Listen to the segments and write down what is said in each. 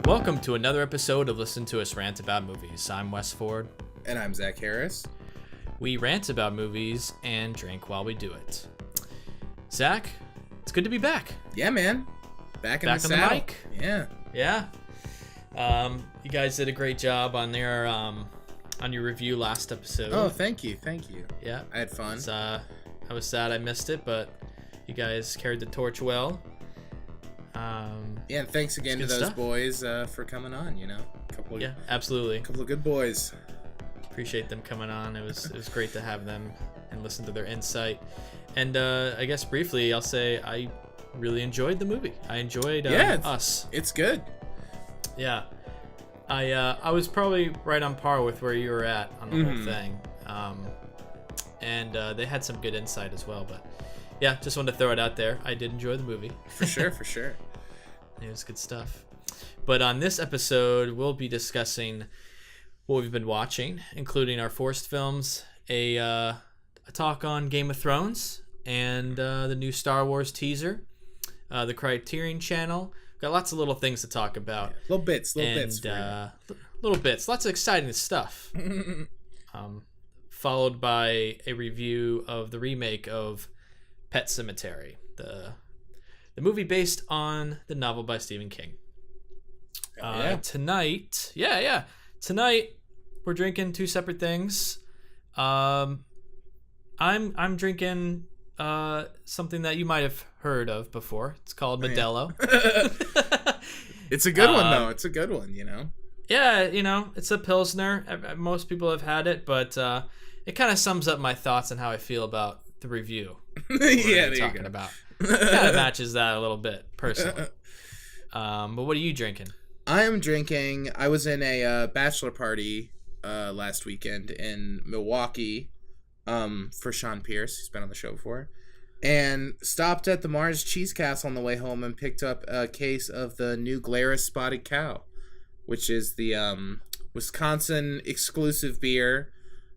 Welcome to another episode of Listen to Us Rant About Movies. I'm Wes Ford. And I'm Zach Harris. We rant about movies and drink while we do it. Zach, it's good to be back. Yeah, man. Back on the mic. Yeah. You guys did a great job on your review last episode. Oh, thank you. Yeah. I had fun. I was sad I missed it, but you guys carried the torch well. Yeah, and thanks again to those stuff. Boys for coming on, Absolutely. A couple of good boys. Appreciate them coming on. It was great to have them and listen to their insight. And I guess briefly, I'll say I really enjoyed the movie. I enjoyed Us. It's good. Yeah. I was probably right on par with where you were at on the whole thing. And they had some good insight as well, but yeah, just wanted to throw it out there. I did enjoy the movie. For sure. It was good stuff. But on this episode, we'll be discussing what we've been watching, including our forced films, a talk on Game of Thrones, and the new Star Wars teaser, the Criterion Channel. Got lots of little things to talk about. Yeah. Little bits. Little bits. Lots of exciting stuff. Followed by a review of the remake of Pet Sematary, the movie based on the novel by Stephen King. Tonight we're drinking two separate things. I'm drinking something that you might have heard of before. It's called Modelo. It's a good one though. It's a good one, Yeah, it's a Pilsner. Most people have had it, but it kind of sums up my thoughts on how I feel about the review. Yeah, talking about. Kind of matches that a little bit, personally. But what are you drinking? I am drinking. I was in a bachelor party last weekend in Milwaukee for Sean Pierce, who's been on the show before, and stopped at the Mars Cheese Castle on the way home and picked up a case of the new Glarus Spotted Cow, which is the Wisconsin exclusive beer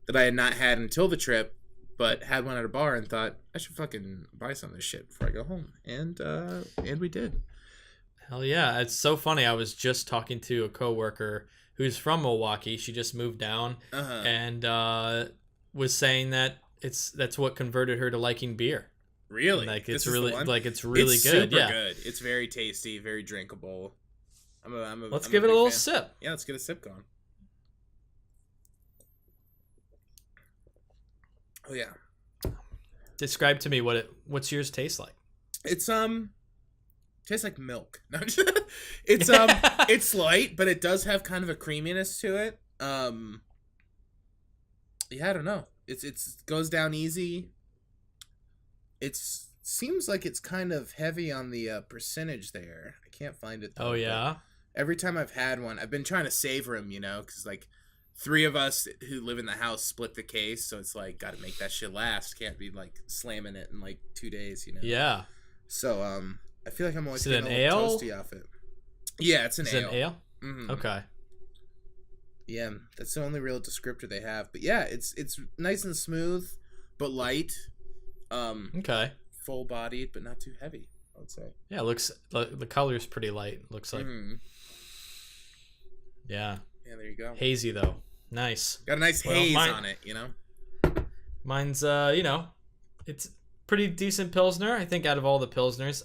that I had not had until the trip, but had one at a bar and thought I should fucking buy some of this shit before I go home, and we did. Hell yeah! It's so funny. I was just talking to a coworker who's from Milwaukee. She just moved down, and was saying that that's what converted her to liking beer. Really? And it's really good. It's super yeah, good. It's very tasty, very drinkable. Let's give it a little sip. Yeah, let's get a sip going. Oh yeah. Describe to me what's yours taste like. It's tastes like milk. No, it's it's light, but it does have kind of a creaminess to it. Yeah, I don't know. It's goes down easy. It seems like it's kind of heavy on the percentage there. I can't find it though. Oh yeah. Every time I've had one, I've been trying to savor them, because like 3 of us who live in the house split the case, so it's like got to make that shit last. Can't be like slamming it in like 2 days, Yeah. So I feel like I'm always getting a little ale? toasty off it. Yeah, it's an ale. Is it an ale? Mm-hmm. Okay. Yeah, that's the only real descriptor they have. But yeah, it's nice and smooth, but light. Okay. Full bodied, but not too heavy, I would say. Yeah, the color's pretty light. Looks like. Mm-hmm. Yeah. Yeah, there you go. Hazy though. Nice. Got a nice haze on it, Mine's it's pretty decent Pilsner. I think out of all the Pilsners,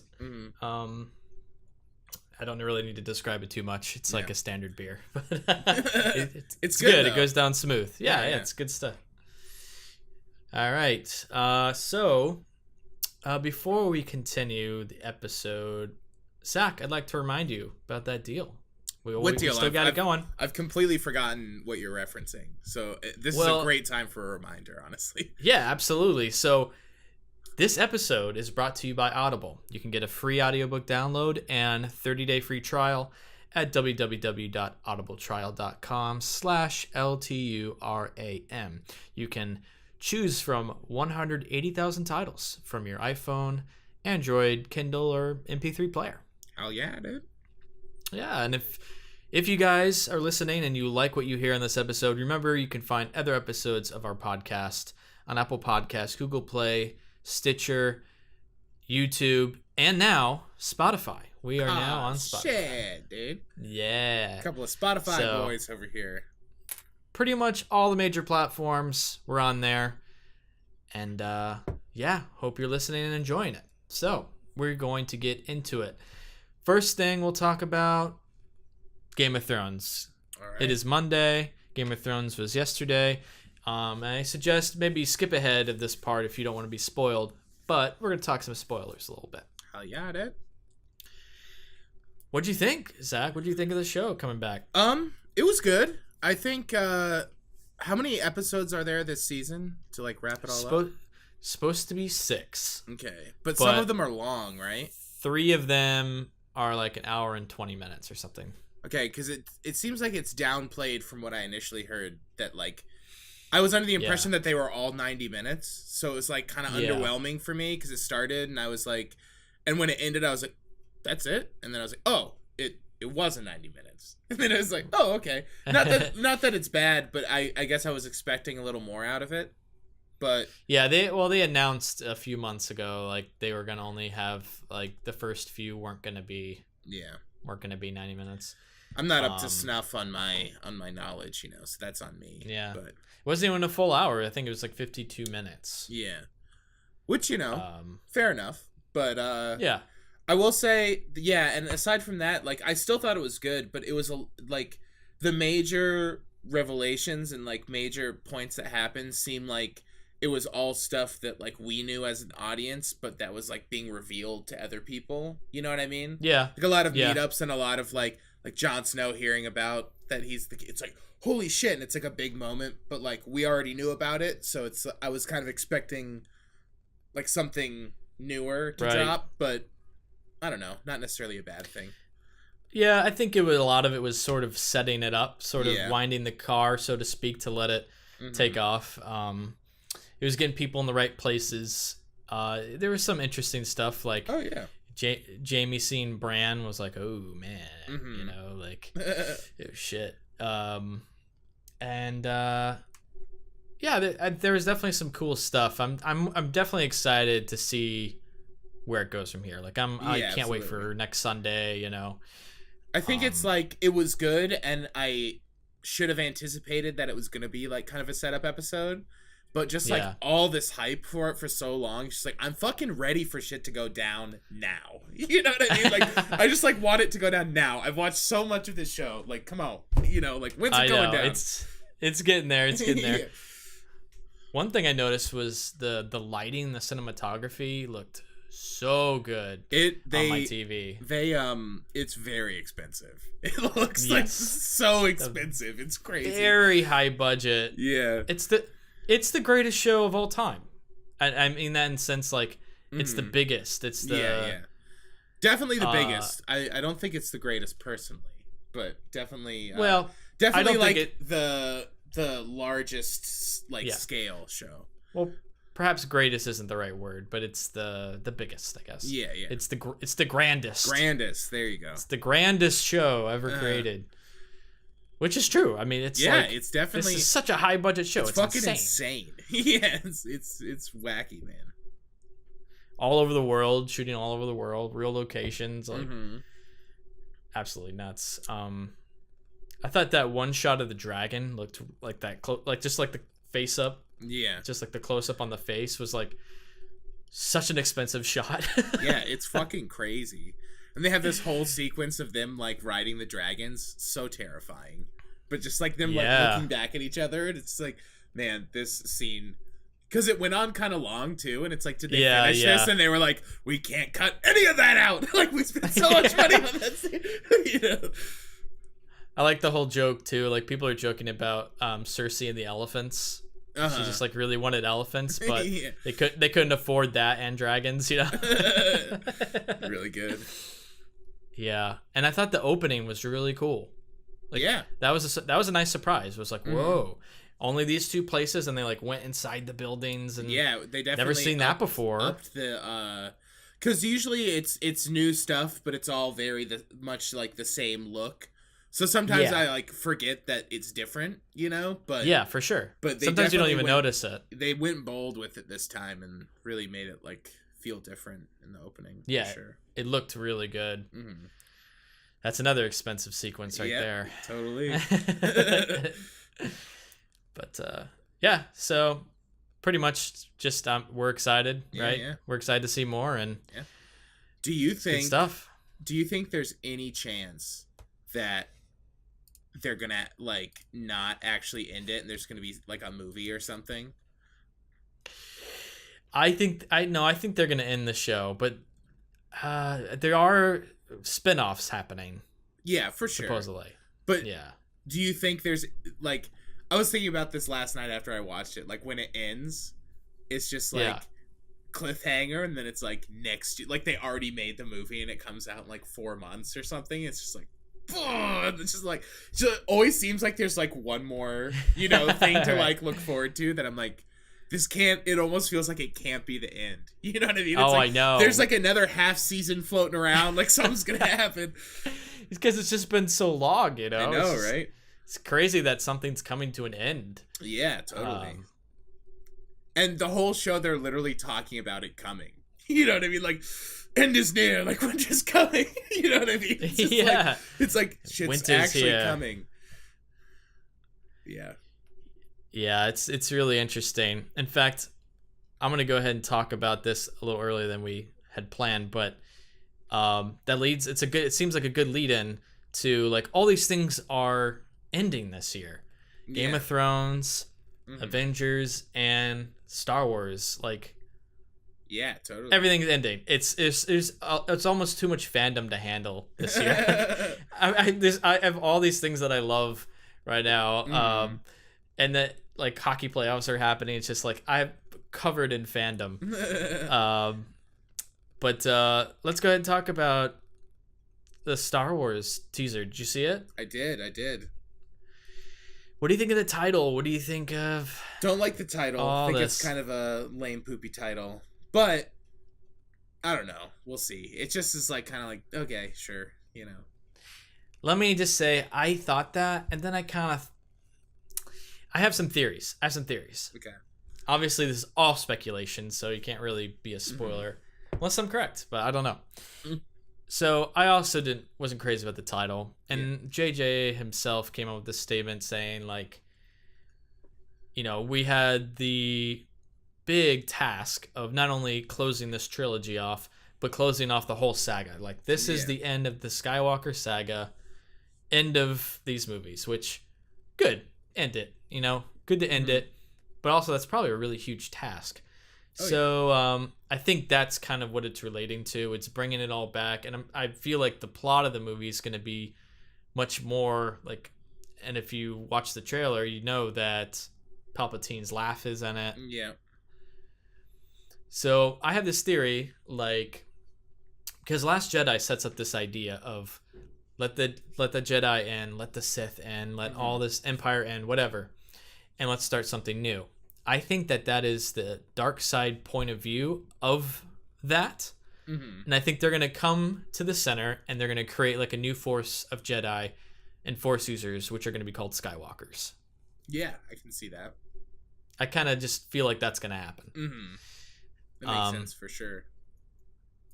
I don't really need to describe it too much. It's like a standard beer, but it's good. It goes down smooth. Yeah, it's good stuff. All right. So before we continue the episode, Zach, I'd like to remind you about that deal. What deal? We still got it going. I've completely forgotten what you're referencing. So this is a great time for a reminder, honestly. Yeah, absolutely. So This episode is brought to you by Audible. You can get a free audiobook download and 30-day free trial at www.audibletrial.com/LTURAM. You can choose from 180,000 titles from your iPhone, Android, Kindle, or MP3 player. Oh yeah, dude. Yeah, and if you guys are listening and you like what you hear in this episode, remember you can find other episodes of our podcast on Apple Podcasts, Google Play, Stitcher, YouTube, and now Spotify. We are now on Spotify. Shit, dude. Yeah. A couple of Spotify boys over here. Pretty much all the major platforms we're on there. And yeah, hope you're listening and enjoying it. So, we're going to get into it. First thing we'll talk about, Game of Thrones. All right. It is Monday. Game of Thrones was yesterday. I suggest maybe skip ahead of this part if you don't want to be spoiled. But we're going to talk some spoilers a little bit. Hell yeah, dude. What'd you think, Zach? What'd you think of the show coming back? It was good. I think, how many episodes are there this season to, like, wrap it all up? Supposed to be 6. Okay. But some of them are long, right? 3 of them are like an hour and 20 minutes or something. Okay, because it seems like it's downplayed from what I initially heard, that, like, I was under the impression that they were all 90 minutes, so it was, like, kind of underwhelming for me, because it started, and I was like, and when it ended, I was like, that's it? And then I was like, oh, it wasn't 90 minutes. And then I was like, oh, okay. Not that it's bad, but I guess I was expecting a little more out of it. But yeah, they announced a few months ago, like, they were gonna only have, like, the first few weren't gonna be 90 minutes. I'm not up to snuff on my knowledge, so that's on me. Yeah, but it wasn't even a full hour. I think it was like 52 minutes. Yeah, which fair enough. But yeah, I will say, and aside from that, like, I still thought it was good, but it was like the major revelations and, like, major points that happened seemed like it was all stuff that, like, we knew as an audience, but that was, like, being revealed to other people. You know what I mean? Yeah. Like, a lot of meetups and a lot of, like Jon Snow hearing about that it's like, holy shit, and it's, like, a big moment, but, like, we already knew about it, so I was kind of expecting, like, something newer to drop, but I don't know, not necessarily a bad thing. Yeah, I think a lot of it was sort of setting it up, sort of winding the car, so to speak, to let it take off. It was getting people in the right places. There was some interesting stuff, like Jamie seeing Bran was like, oh man, like it was shit. And there was definitely some cool stuff. I'm definitely excited to see where it goes from here. Like I can't wait for next Sunday. I think it's like, it was good, and I should have anticipated that it was gonna be like kind of a setup episode. But just, like, all this hype for it for so long, just, like, I'm fucking ready for shit to go down now. You know what I mean? Like, I just, like, want it to go down now. I've watched so much of this show. Like, come on. Like, when's it going down? It's getting there. It's getting there. One thing I noticed was the lighting, the cinematography looked so good on my TV. It's very expensive. It looks like so expensive. It's crazy. Very high budget. Yeah. It's the greatest show of all time. I mean that in the sense, like, it's the biggest. It's the definitely the biggest. I don't think it's the greatest personally, but definitely definitely like the largest, like, scale show. Well, perhaps greatest isn't the right word, but it's the biggest, I guess. Yeah. It's the grandest. Grandest. There you go. It's the grandest show ever created. Which is true. I mean, it's it's definitely, this is such a high budget show. It's fucking insane. Yeah, it's wacky, man. All over the world, shooting all over the world, real locations, like absolutely nuts. I thought that one shot of the dragon looked like that, like just like the face up. Yeah, just like the close up on the face was like such an expensive shot. Yeah, it's fucking crazy. And they have this whole sequence of them, like, riding the dragons. So terrifying. But just, like, them, like, looking back at each other. And it's like, man, this scene... Because it went on kind of long, too. And it's like, did they finish this? And they were like, we can't cut any of that out. Like, we spent so much money on that scene. I like the whole joke, too. Like, people are joking about Cersei and the elephants. She just like really wanted elephants, but Yeah. they couldn't afford that and dragons, you know. Really good. Yeah, and I thought the opening was really cool. Like, Yeah, that was a nice surprise. It was like, whoa, only these two places, and they like went inside the buildings, and yeah, they definitely never seen that before. Upped the because usually it's new stuff, but it's all very much like the same look. So sometimes I like forget that it's different, you know. But yeah, for sure. But sometimes you don't even notice it. They went bold with it this time and really made it like feel different in the opening. Yeah, for sure. It looked really good. Mm-hmm. That's another expensive sequence right there. Totally. But yeah, so pretty much just we're excited, right? Yeah. We're excited to see more, and do you think good stuff? Do you think there's any chance that they're gonna like not actually end it and there's gonna be like a movie or something? I think they're gonna end the show, but there are spin-offs happening. Yeah, for sure. Supposedly. But yeah. Do you think there's like, I was thinking about this last night after I watched it, like when it ends, it's just like cliffhanger, and then it's like next year, like they already made the movie and it comes out in like 4 months or something. It's just like, it's just like, it always seems like there's like one more, you know, thing to like look forward to that I'm like, it almost feels like it can't be the end. You know what I mean? It's like, I know. There's like another half season floating around, like something's gonna happen. Because it's just been so long, you know? I know, right? It's crazy that something's coming to an end. Yeah, totally. And the whole show, they're literally talking about it coming. You know what I mean? Like, end is near, like winter's coming. You know what I mean? It's just it's like shit's winter's actually here. coming. Yeah. Yeah, it's really interesting. In fact, I'm gonna go ahead and talk about this a little earlier than we had planned, but it seems like a good lead in to like all these things are ending this year. Game of Thrones, Avengers, and Star Wars. Like, yeah, totally. Everything's ending. It's almost too much fandom to handle this year. I have all these things that I love right now, and that like hockey playoffs are happening. It's just like I'm covered in fandom. But let's go ahead and talk about the Star Wars teaser. Did you see it? I did. What do you think of the title? What do you think of... Don't like the title. I think it's kind of a lame, poopy title. But, I don't know. We'll see. It just is like kind of like, okay, sure, you know. Let me just say, I thought that, and then I have some theories. Okay. Obviously, this is all speculation, so you can't really be a spoiler. Unless I'm correct, but I don't know. So I also wasn't crazy about the title, and JJ himself came up with this statement saying like, you know, we had the big task of not only closing this trilogy off, but closing off the whole saga. Like, this is the end of the Skywalker saga, end of these movies, which good, end it, you know, good to end it, but also that's probably a really huge task. I think that's kind of what it's relating to. It's bringing it all back, and I feel like the plot of the movie is going to be much more like, and if you watch the trailer, you know that Palpatine's laugh is in it. Yeah. So I have this theory, like, because Last Jedi sets up this idea of let the Jedi in, let the Sith in, let all this Empire in, whatever, and let's start something new. I think that is the dark side point of view of that. And I think they're going to come to the center and they're going to create like a new force of Jedi and Force users, which are going to be called Skywalkers. Yeah, I can see that. I kind of just feel like that's going to happen. That makes sense for sure.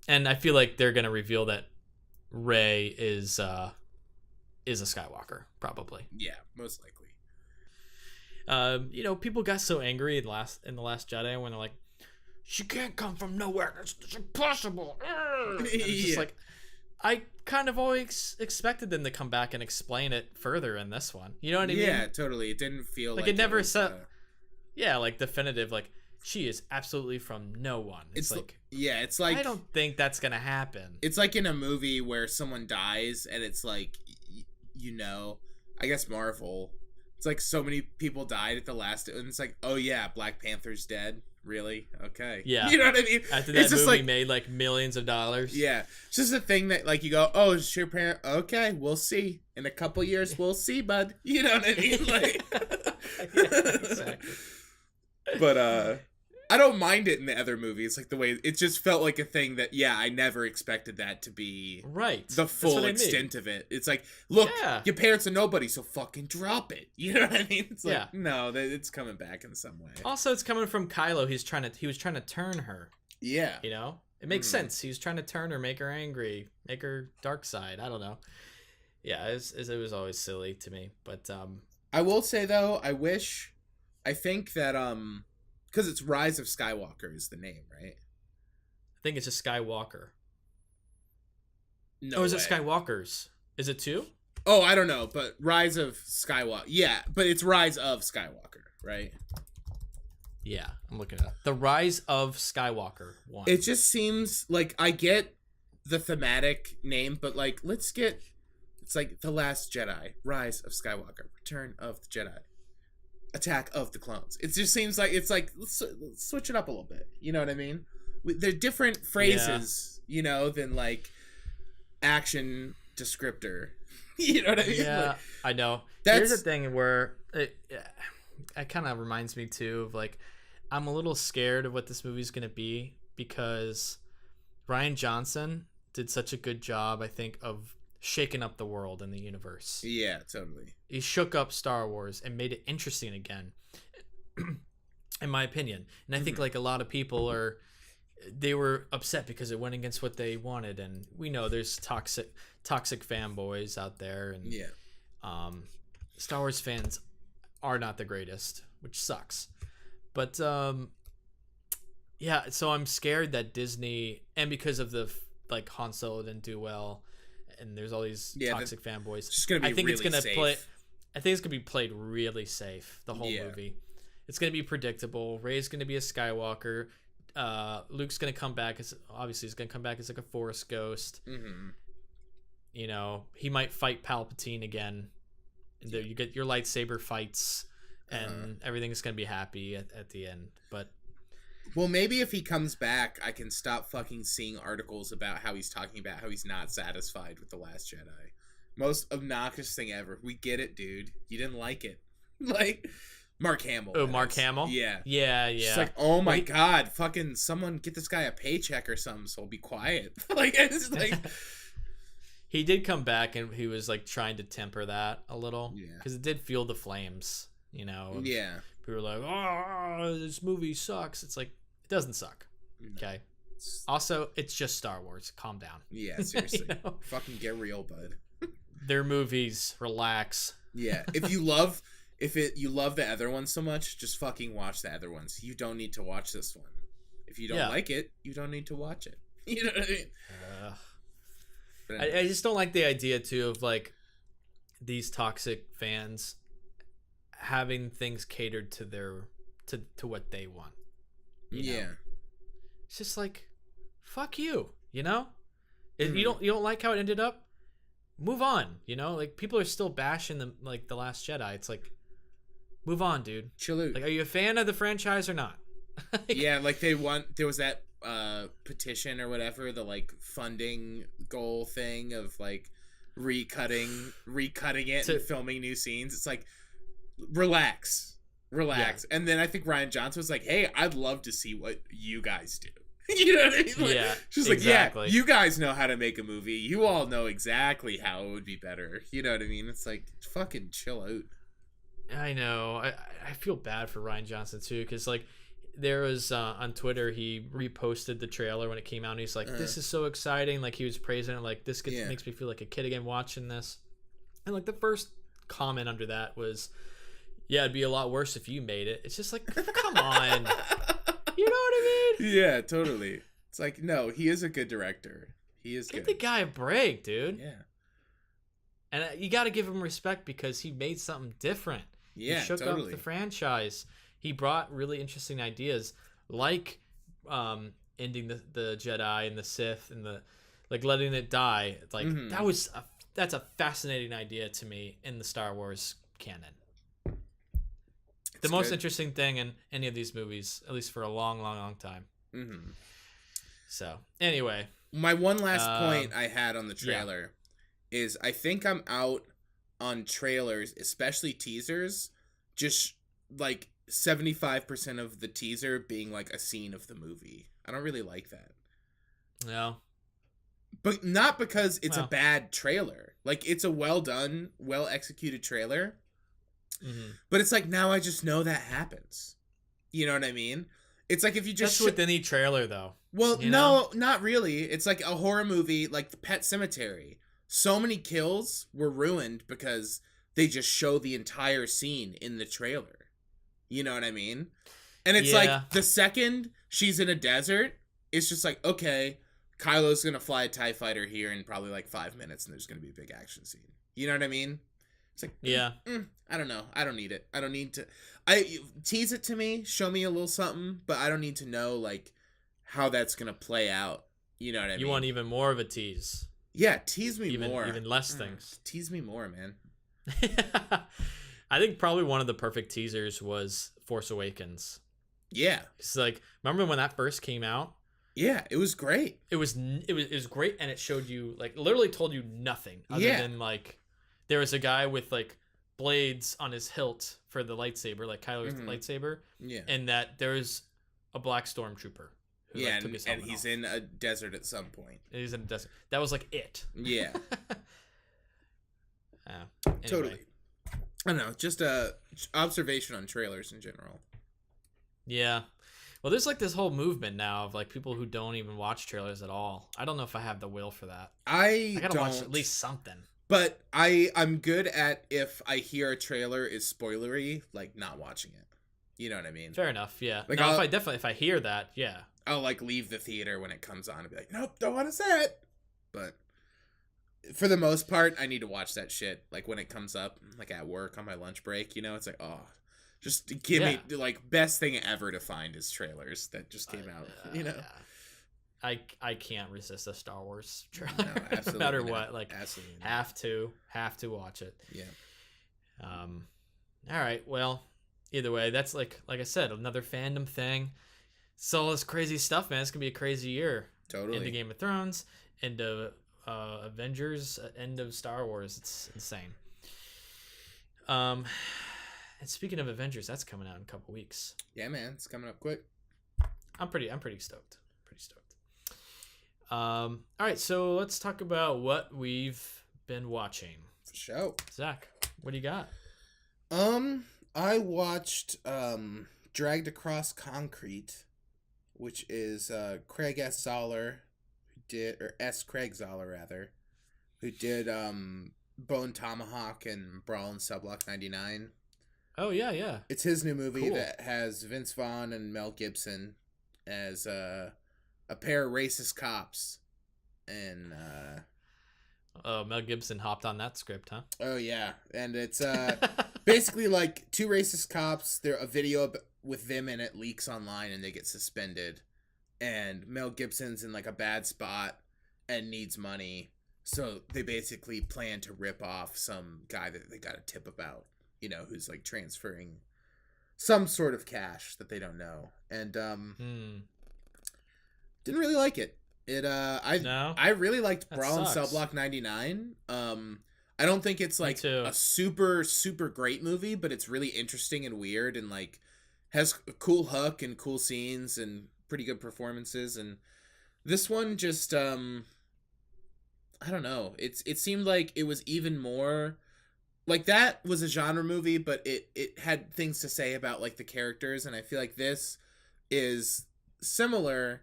And I feel like they're going to reveal that Rey is a Skywalker, probably. Yeah, most likely. You know, people got so angry in the Last Jedi when they're like, she can't come from nowhere. It's impossible. It's just like, I kind of always expected them to come back and explain it further in this one. You know what I mean? Yeah, totally. It didn't feel like it never said. Yeah, like definitive. Like, she is absolutely from no one. It's like, it's like, I don't think that's gonna happen. It's like in a movie where someone dies and it's like, you know, I guess Marvel. It's like so many people died at the last, and it's like, oh yeah, Black Panther's dead. Really? Okay. Yeah. You know what I mean? After it's that just movie like, made like millions of dollars. yeah. It's just a thing that like you go, oh, it's your parent. Okay, we'll see. In a couple years, we'll see, bud. You know what I mean? Like, Yeah, exactly. but I don't mind it in the other movies. Like the way it just felt like a thing that, yeah, I never expected that to be right. the full extent of it. It's like, look, your parents are nobody, so fucking drop it. You know what I mean? It's like, no, it's coming back in some way. Also, it's coming from Kylo. He was trying to turn her. Yeah. You know? It makes sense. He was trying to turn her, make her angry, make her dark side. I don't know. Yeah, it was always silly to me. But I will say though, I think that because it's Rise of Skywalker is the name, right? I think it's just Skywalker. No. Oh, is it Skywalkers? Is it 2? Oh, I don't know, but Rise of Skywalker. Yeah, but it's Rise of Skywalker, right? Yeah, I'm looking it up. The Rise of Skywalker 1. It just seems like I get the thematic name, but like it's like The Last Jedi, Rise of Skywalker, Return of the Jedi, Attack of the Clones. It just seems like it's like let's switch it up a little bit. You know what I mean? They're different phrases, you know, than like action descriptor. You know what I mean? Yeah, like, I know. Here's the thing where it kind of reminds me too of like I'm a little scared of what this movie's gonna be because Rian Johnson did such a good job, I think, of shaking up the world and the universe. Yeah, totally. He shook up Star Wars and made it interesting again, in my opinion. And I think like a lot of people they were upset because it went against what they wanted, and we know there's toxic fanboys out there, and Star Wars fans are not the greatest, which sucks. But yeah, so I'm scared that Disney, and because of the like Han Solo didn't do well, and there's all these toxic fanboys. It's gonna be I think really it's gonna play. I think it's gonna be played really safe the whole movie. It's gonna be predictable. Rey's gonna be a Skywalker. Luke's gonna come back as he's gonna come back as like a Force ghost. Mm-hmm. You know, he might fight Palpatine again. And there you get your lightsaber fights, and everything's gonna be happy at the end. But well, maybe if he comes back, I can stop fucking seeing articles about how he's talking about how he's not satisfied with The Last Jedi. Most obnoxious thing ever. We get it, dude. You didn't like it. Like Mark Hamill. Oh, Mark Hamill? Yeah. Yeah. It's like, oh my god, fucking someone get this guy a paycheck or something so he'll be quiet. Like, it's like... He did come back and he was like trying to temper that a little. Yeah. Because it did feel the flames, you know? Yeah. People were like, oh, this movie sucks. It's like, it doesn't suck. No. Okay. Also, it's just Star Wars. Calm down. Yeah, seriously. You know? Fucking get real, bud. They're movies. Relax. Yeah. If you love the other ones so much, just fucking watch the other ones. You don't need to watch this one. If you don't like it, you don't need to watch it. You know what I mean? I just don't like the idea too of like these toxic fans having things catered to their to what they want. You know? It's just like, fuck you. You know, if you don't like how it ended up, move on. You know, like people are still bashing the Last Jedi. It's like, move on, dude. Chill out. Like, are you a fan of the franchise or not? Yeah, like there was that petition or whatever, the like funding goal thing of like recutting it and filming new scenes. It's like, relax. Yeah. And then I think Rian Johnson was like, hey, I'd love to see what you guys do. You know what I mean? Like, yeah, she's exactly. Like, yeah, you guys know how to make a movie. You all know exactly how it would be better. You know what I mean? It's like, fucking chill out. I know. I feel bad for Rian Johnson too, because like there was on Twitter, he reposted the trailer when it came out, and he's like, this is so exciting. Like he was praising it, like this makes me feel like a kid again watching this. And like the first comment under that was, yeah, it'd be a lot worse if you made it. It's just like, come on. You know what I mean? Yeah, totally. It's like, no, he is a good director. He is Give the guy a break, dude. Yeah. And you got to give him respect because he made something different. Yeah, he shook up the franchise. He brought really interesting ideas, like ending the Jedi and the Sith and the like letting it die. Like that's a fascinating idea to me in the Star Wars canon. the most interesting thing in any of these movies, at least for a long, long, long time. Mm-hmm. So anyway, my one last point I had on the trailer is I think I'm out on trailers, especially teasers, just like 75% of the teaser being like a scene of the movie. I don't really like that. No. But not because it's a bad trailer. Like, it's a well done, well executed trailer. Mm-hmm. But it's like, now I just know that happens. You know what I mean? It's like if you just... That's with any trailer, though. Well, no, not really. It's like a horror movie, like the Pet Sematary. So many kills were ruined because they just show the entire scene in the trailer. You know what I mean? And it's like, the second she's in a desert, it's just like, okay, Kylo's gonna fly a TIE fighter here in probably like 5 minutes, and there's gonna be a big action scene. You know what I mean? It's like, I don't know. I don't need it. I don't need to. Tease it to me, show me a little something, but I don't need to know like how that's gonna play out. You know what I mean? You want even more of a tease? Yeah, tease me more. Even less things. Tease me more, man. I think probably one of the perfect teasers was Force Awakens. Yeah, it's like, remember when that first came out? Yeah, it was great. It was great, and it showed you, like, literally told you nothing other than like there was a guy with like blades on his hilt for the lightsaber, like Kylo's lightsaber. Yeah, and that there's a black stormtrooper. Who, took his helmet and he's off. in a desert at some point. He's in a desert. That was like it. Yeah. Anyway. Totally. I don't know, just a observation on trailers in general. Yeah. Well, there's like this whole movement now of like people who don't even watch trailers at all. I don't know if I have the will for that. I gotta watch at least something. But I'm good at, if I hear a trailer is spoilery, like not watching it. You know what I mean? Fair enough. Yeah. Like, no, if I hear that, yeah, I'll like leave the theater when it comes on and be like, nope, don't want to say it. But for the most part, I need to watch that shit. Like when it comes up, like at work on my lunch break, you know, it's like, oh, just give me like best thing ever to find is trailers that just came out. You know, I can't resist a Star Wars trailer. No, absolutely no matter not. what. Like, absolutely not. have to watch it. Yeah. All right. Well, either way, that's like I said, another fandom thing. It's all this crazy stuff, man. It's gonna be a crazy year. Totally. Into Game of Thrones, into Avengers, end of Star Wars. It's insane. And speaking of Avengers, that's coming out in a couple weeks. Yeah, man, it's coming up quick. I'm pretty stoked. All right, so let's talk about what we've been watching. For sure. Zach, what do you got? I watched Dragged Across Concrete, which is Craig S. Zoller, Craig Zoller rather, who did Bone Tomahawk and Brawl in Subblock 99. Oh yeah. It's his new movie that has Vince Vaughn and Mel Gibson as a pair of racist cops, and Mel Gibson hopped on that script, huh? Oh yeah, and it's basically like two racist cops. There a video with them in it leaks online, and they get suspended. And Mel Gibson's in like a bad spot and needs money, so they basically plan to rip off some guy that they got a tip about, you know, who's like transferring some sort of cash that they don't know. And didn't really like it. I really liked Brawl in Subblock 99. I don't think it's like a super great movie, but it's really interesting and weird, and like has a cool hook and cool scenes and pretty good performances. And this one just I don't know. It seemed like it was even more like that was a genre movie, but it had things to say about like the characters, and I feel like this is similar,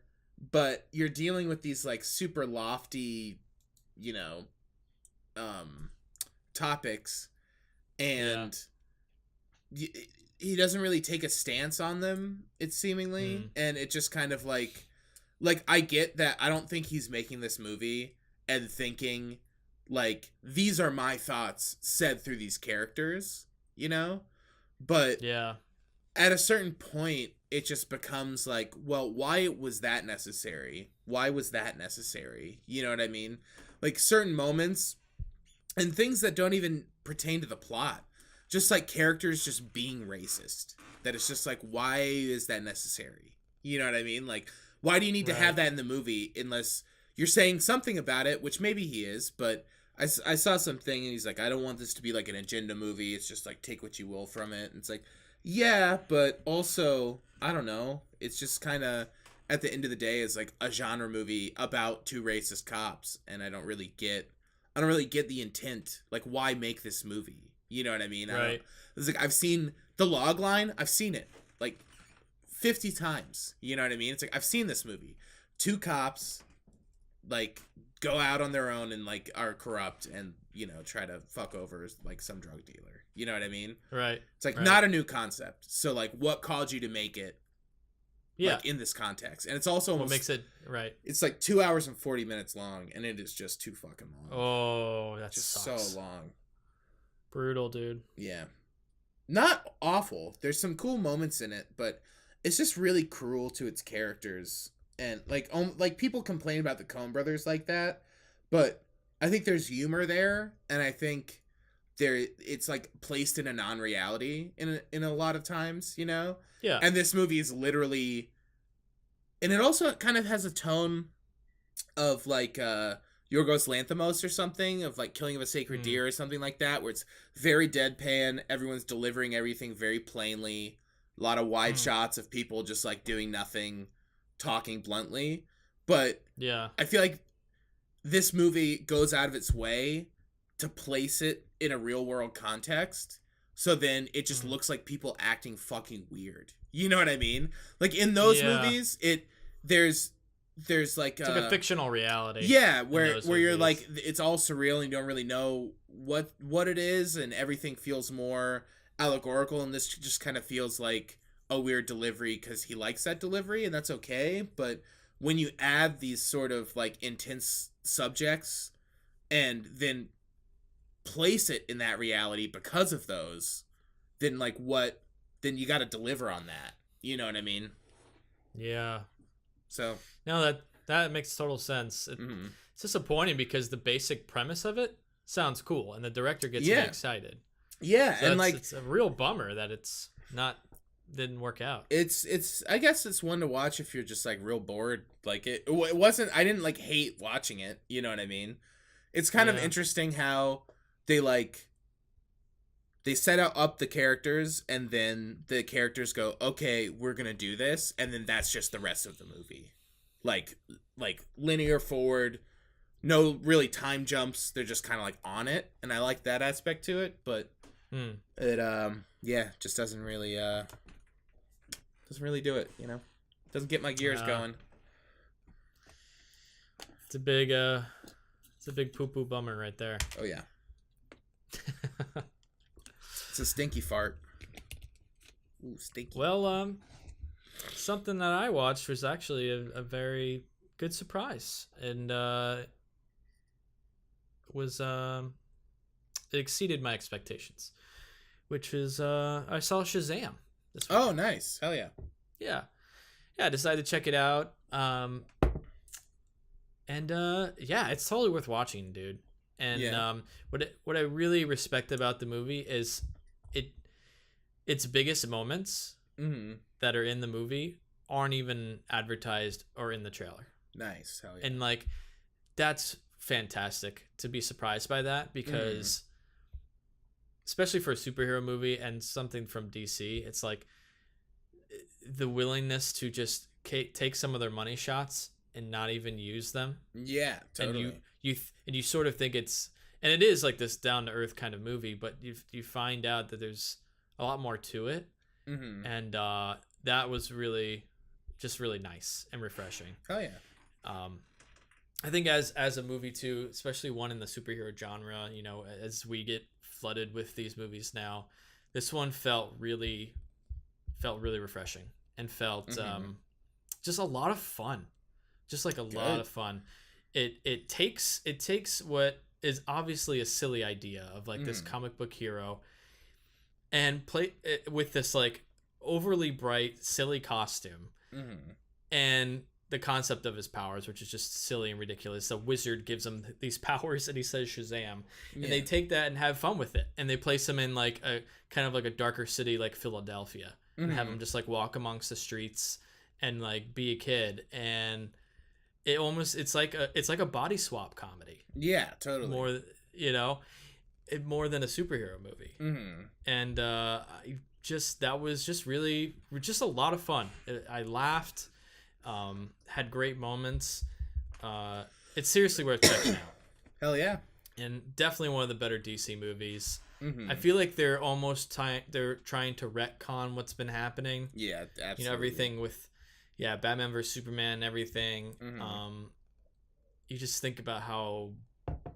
but you're dealing with these like super lofty, you know, topics, and he doesn't really take a stance on them, it's seemingly, and it just kind of like I get that. I don't think he's making this movie and thinking like these are my thoughts said through these characters, you know, but at a certain point it just becomes like, well, why was that necessary? You know what I mean? Like certain moments and things that don't even pertain to the plot. just like characters just being racist. That it's just like, why is that necessary? You know what I mean? Like, why do you need to have that in the movie unless you're saying something about it, which maybe he is, but I saw something and he's like, I don't want this to be like an agenda movie. It's just like, take what you will from it. And it's like, yeah, but also, I don't know. It's just kind of, at the end of the day, is like a genre movie about two racist cops. And I don't really get the intent. Like, why make this movie? You know what I mean? Right. It's like, I've seen the log line. I've seen it like 50 times. You know what I mean? It's like, I've seen this movie. Two cops, like, go out on their own and like are corrupt and, you know, try to fuck over like some drug dealer. You know what I mean? Right. It's like not a new concept. So like, what caused you to make it? Like, in this context? And it's also almost, what makes it right. It's like 2 hours and 40 minutes long, and it is just too fucking long. Oh, that's just sucks. so long. Brutal, dude. Yeah. Not awful. There's some cool moments in it, but it's just really cruel to its characters. And like people complain about the Coen brothers like that, but I think there's humor there, and I think it's like placed in a non-reality in a lot of times, you know? Yeah. And this movie is literally, and it also kind of has a tone of like Yorgos Lanthimos or something, of like Killing of a Sacred Deer or something like that, where it's very deadpan, everyone's delivering everything very plainly, a lot of wide shots of people just like doing nothing, talking bluntly. But yeah, I feel like this movie goes out of its way to place it in a real world context, so then it just looks like people acting fucking weird. You know what I mean? Like in those movies, there's like it's like a fictional reality. Yeah, where you're like, it's all surreal and you don't really know what it is, and everything feels more allegorical, and this just kind of feels like a weird delivery because he likes that delivery, and that's okay. But when you add these sort of like intense subjects and then place it in that reality because of those, then then you got to deliver on that. You know what I mean? Yeah. So no, that makes total sense. It's disappointing because the basic premise of it sounds cool, and the director gets me excited. Yeah, so and like it's a real bummer that it's didn't work out. It's I guess it's one to watch if you're just like real bored. Like it wasn't. I didn't like hate watching it. You know what I mean? It's kind of interesting how they set up the characters, and then the characters go, okay, we're gonna do this, and then that's just the rest of the movie. Like linear forward, no really time jumps. They're just kind of like on it, and I like that aspect to it. But it just doesn't really do it. You know, doesn't get my gears going. It's a big poo-poo bummer right there. Oh yeah. It's a stinky fart. Ooh, stinky. Well, something that I watched was actually a very good surprise, and it exceeded my expectations, which is I saw Shazam this week. Oh, nice. Hell yeah. Yeah. I decided to check it out. It's totally worth watching, dude. And what I really respect about the movie is its biggest moments that are in the movie aren't even advertised or in the trailer. Nice. Hell yeah. And like that's fantastic to be surprised by that, because especially for a superhero movie and something from DC, it's like the willingness to just take some of their money shots and not even use them. Yeah, totally. And you sort of think and it is like this down to earth kind of movie, but you find out that there's a lot more to it, and that was really nice and refreshing. Hell yeah. I think as a movie too, especially one in the superhero genre, you know, as we get flooded with these movies now, this one felt really refreshing and felt just a lot of fun. Just like a lot of fun. It takes what is obviously a silly idea of like this comic book hero and play it with this like overly bright, silly costume, and the concept of his powers, which is just silly and ridiculous. The wizard gives him these powers and he says Shazam. And they take that and have fun with it. And they place him in like a kind of like a darker city like Philadelphia and have him just like walk amongst the streets and like be a kid. And it's like a body swap comedy. Yeah, totally. More, more than a superhero movie. And that was just really just a lot of fun. I laughed. Had great moments. It's seriously worth checking out. Hell yeah. And definitely one of the better DC movies. I feel like they're almost they're trying to retcon what's been happening. Yeah, absolutely. Everything with Batman vs Superman and everything. You just think about how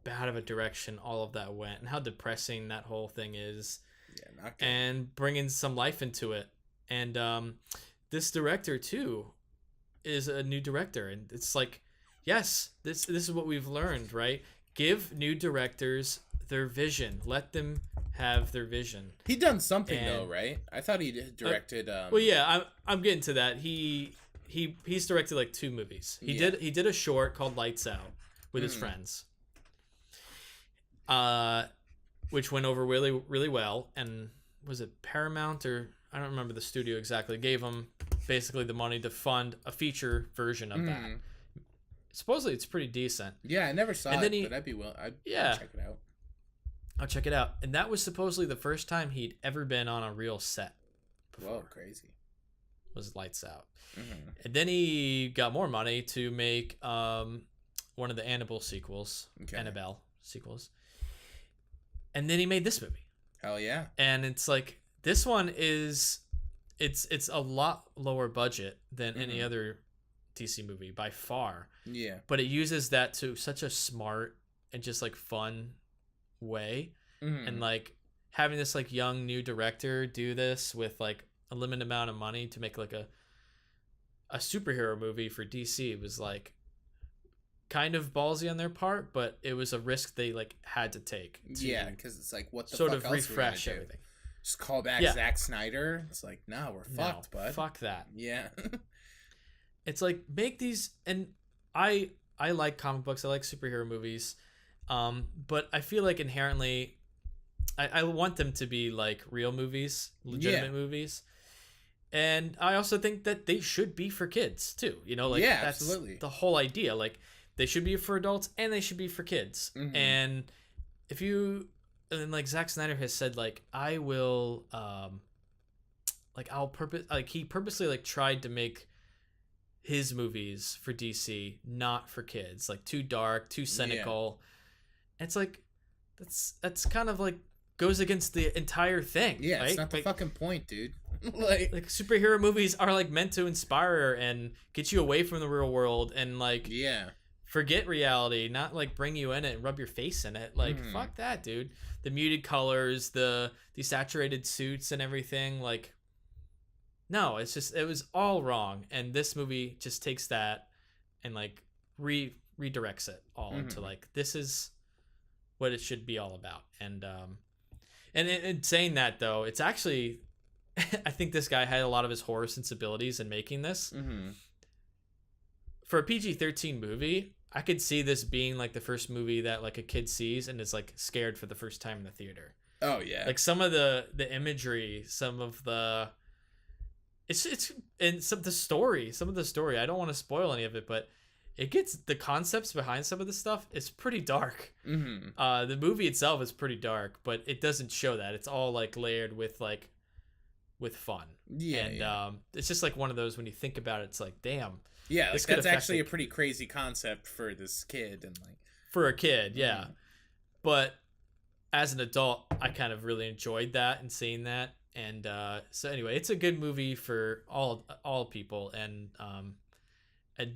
bad of a direction all of that went and how depressing that whole thing is. Yeah, not good. And bringing some life into it. And this director too is a new director, and it's like, yes, this is what we've learned, right? Give new directors their vision. Let them have their vision. He done something though, right? I thought he directed. Well, yeah, I'm getting to that. He's directed like 2 movies. He did a short called Lights Out with his friends, which went over really really well. And was it Paramount or I don't remember the studio exactly, gave him basically the money to fund a feature version of that. Supposedly it's pretty decent. Yeah, I never saw it, but I'd check it out. I'll check it out. And that was supposedly the first time he'd ever been on a real set before. Whoa, crazy. Was Lights Out. And then he got more money to make one of the Annabelle sequels. And then he made this movie. Hell yeah. And it's like, this one is it's a lot lower budget than any other DC movie by far. Yeah. But it uses that to such a smart and just like fun way. And like having this like young new director do this with like a limited amount of money to make like a superhero movie for DC, it was like kind of ballsy on their part, but it was a risk they like had to take. Because it's like, what the sort fuck of refresh everything. Just call back Zack Snyder. It's like, no, we're fucked, bud. Fuck that. Yeah. It's like, make these, and I like comic books. I like superhero movies, but I feel like inherently, I want them to be like real movies, legitimate movies. And I also think that they should be for kids too. That's absolutely the whole idea. Like, they should be for adults and they should be for kids. And like Zack Snyder has said, like, I will, he purposely like tried to make his movies for DC not for kids, like too dark, too cynical. It's like, that's kind of like goes against the entire thing. Yeah, right? It's not the fucking point, dude. like superhero movies are like meant to inspire and get you away from the real world and like forget reality, not like bring you in it and rub your face in it. Like fuck that, dude. The muted colors, the desaturated suits and everything, like no, it was all wrong. And this movie just takes that and like redirects it all into like, this is what it should be all about. And in saying that though, it's actually I think this guy had a lot of his horror sensibilities in making this. For a PG-13 movie, I could see this being like the first movie that like a kid sees and is like scared for the first time in the theater. Oh yeah. Like some of the imagery, some of the some of the story. I don't want to spoil any of it, but it gets the concepts behind some of the stuff. It's pretty dark. The movie itself is pretty dark, but it doesn't show that. It's all like layered with fun. It's just like one of those when you think about it, it's like, damn. Yeah, like that's actually a pretty crazy concept for this kid and like for a kid, yeah. But as an adult, I kind of really enjoyed that and seeing that. And so anyway, it's a good movie for all people. And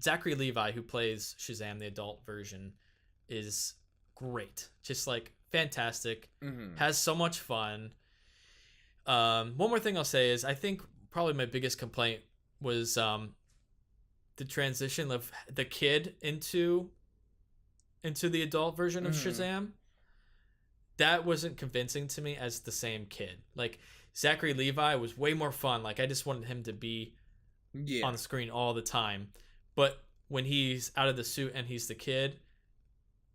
Zachary Levi, who plays Shazam, the adult version, is great. Just like fantastic. Has so much fun. One more thing I'll say is I think probably my biggest complaint was the transition of the kid into the adult version of Shazam. That wasn't convincing to me as the same kid. Like Zachary Levi was way more fun. Like I just wanted him to be on the screen all the time. But when he's out of the suit and he's the kid,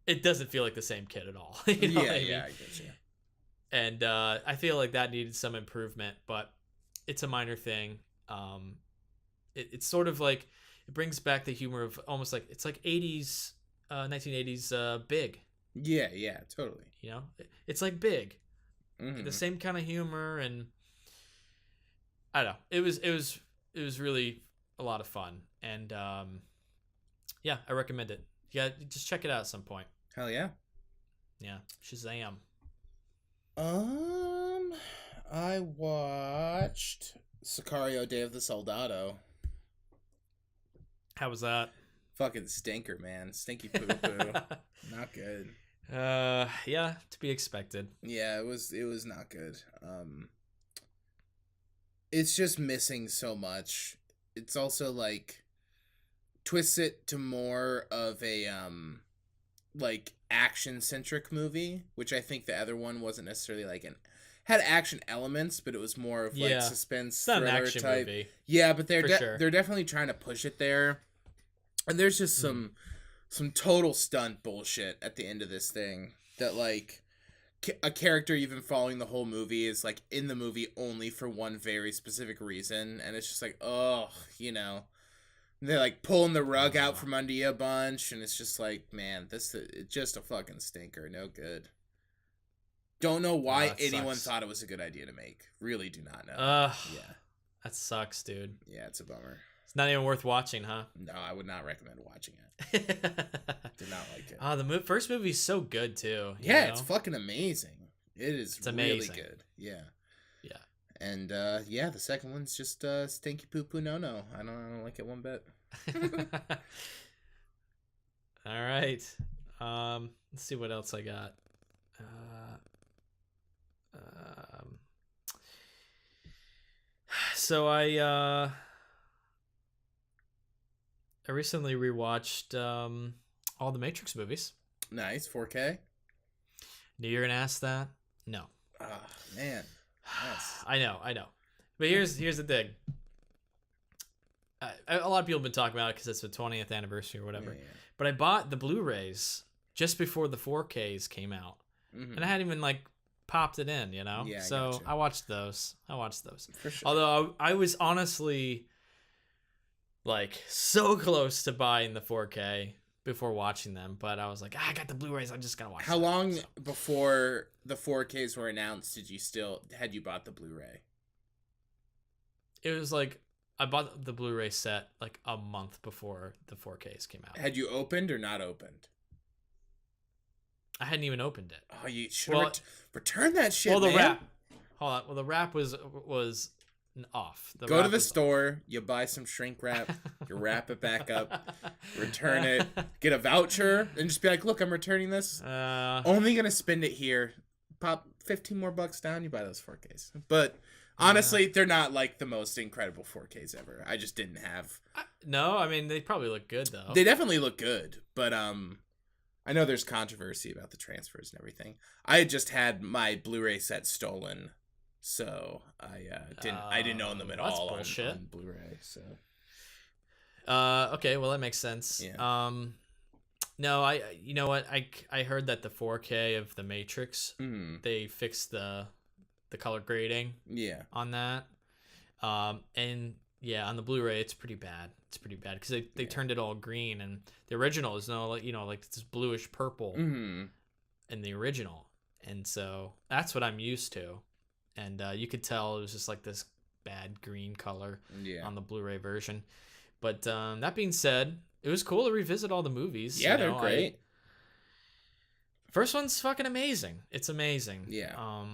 it doesn't feel like the same kid at all. You know what I mean? I get you. And I feel like that needed some improvement, but it's a minor thing. It's sort of like it brings back the humor of almost like it's like 80s, 1980s Big. Yeah, totally. You know, it's like Big, Mm-hmm. the same kind of humor, and I don't know. It was really a lot of fun, and yeah, I recommend it. Yeah, just check it out at some point. Hell yeah. Yeah, Shazam. I watched Sicario: Day of the Soldado. How was that? Fucking stinker, man. Stinky poo poo. Not good. Yeah, to be expected. Yeah, it was not good. It's just missing so much. It's also like twists it to more of a like action centric movie, which I think the other one wasn't necessarily like had action elements, but it was more of like suspense it's not thriller an action type. movie. Yeah, but they're sure. they're definitely trying to push it there. And there's just some total stunt bullshit at the end of this thing that like a character you've been following the whole movie is like in the movie only for one very specific reason, and it's just like, oh, you know, they're like pulling the rug out from under you a bunch, and it's just like, man, this is just a fucking stinker. No good. Don't know why anyone thought it was a good idea to make. Really do not know. Yeah. That sucks, dude. Yeah, it's a bummer. It's not even worth watching, huh? No, I would not recommend watching it. Did not like it. The first movie's so good, too. Yeah, it's fucking amazing. It's amazing. Really good. Yeah. Yeah. And, yeah, the second one's just stinky poo-poo no-no. I don't like it one bit. All right. Let's see what else I got. So I recently rewatched all the Matrix movies. Nice, 4K. Knew you were gonna ask that. No. Ah, man. Yes. I know. But here's the thing. A lot of people have been talking about it because it's the 20th anniversary or whatever. Yeah. But I bought the Blu-rays just before the 4Ks came out, and I hadn't even like popped it in, you know. Yeah, so gotcha. I watched those. For sure. Although I was honestly like so close to buying the 4K before watching them, but I was like, I got the Blu-rays. I'm just gonna watch. How long before the 4Ks were announced had you bought the Blu-ray? It was like I bought the Blu-ray set like a month before the 4Ks came out. Had you opened or not opened? I hadn't even opened it. Oh, you should return that shit. Well, the man. wrap. Hold on. Well, the wrap was off. Go to the store. You buy some shrink wrap. You wrap it back up. Return it. Get a voucher and just be like, "Look, I'm returning this. Only gonna spend it here. Pop 15 more bucks down. You buy those 4Ks." But honestly, they're not like the most incredible 4Ks ever. I just didn't have. No, I mean they probably look good though. They definitely look good, but I know there's controversy about the transfers and everything. I had just had my Blu-ray set stolen, so I didn't own them at all on Blu-ray. So okay, well that makes sense. Yeah. No, you know what, I heard that the 4K of the Matrix, they fixed the color grading. Yeah. On that, and yeah, on the Blu-ray it's pretty bad. It's pretty bad because they turned it all green, and the original is like this bluish purple in the original, and so that's what I'm used to, and you could tell it was just like this bad green color on the Blu-ray version. But that being said, it was cool to revisit all the movies. Yeah, they're great. First one's fucking amazing. It's amazing. Yeah.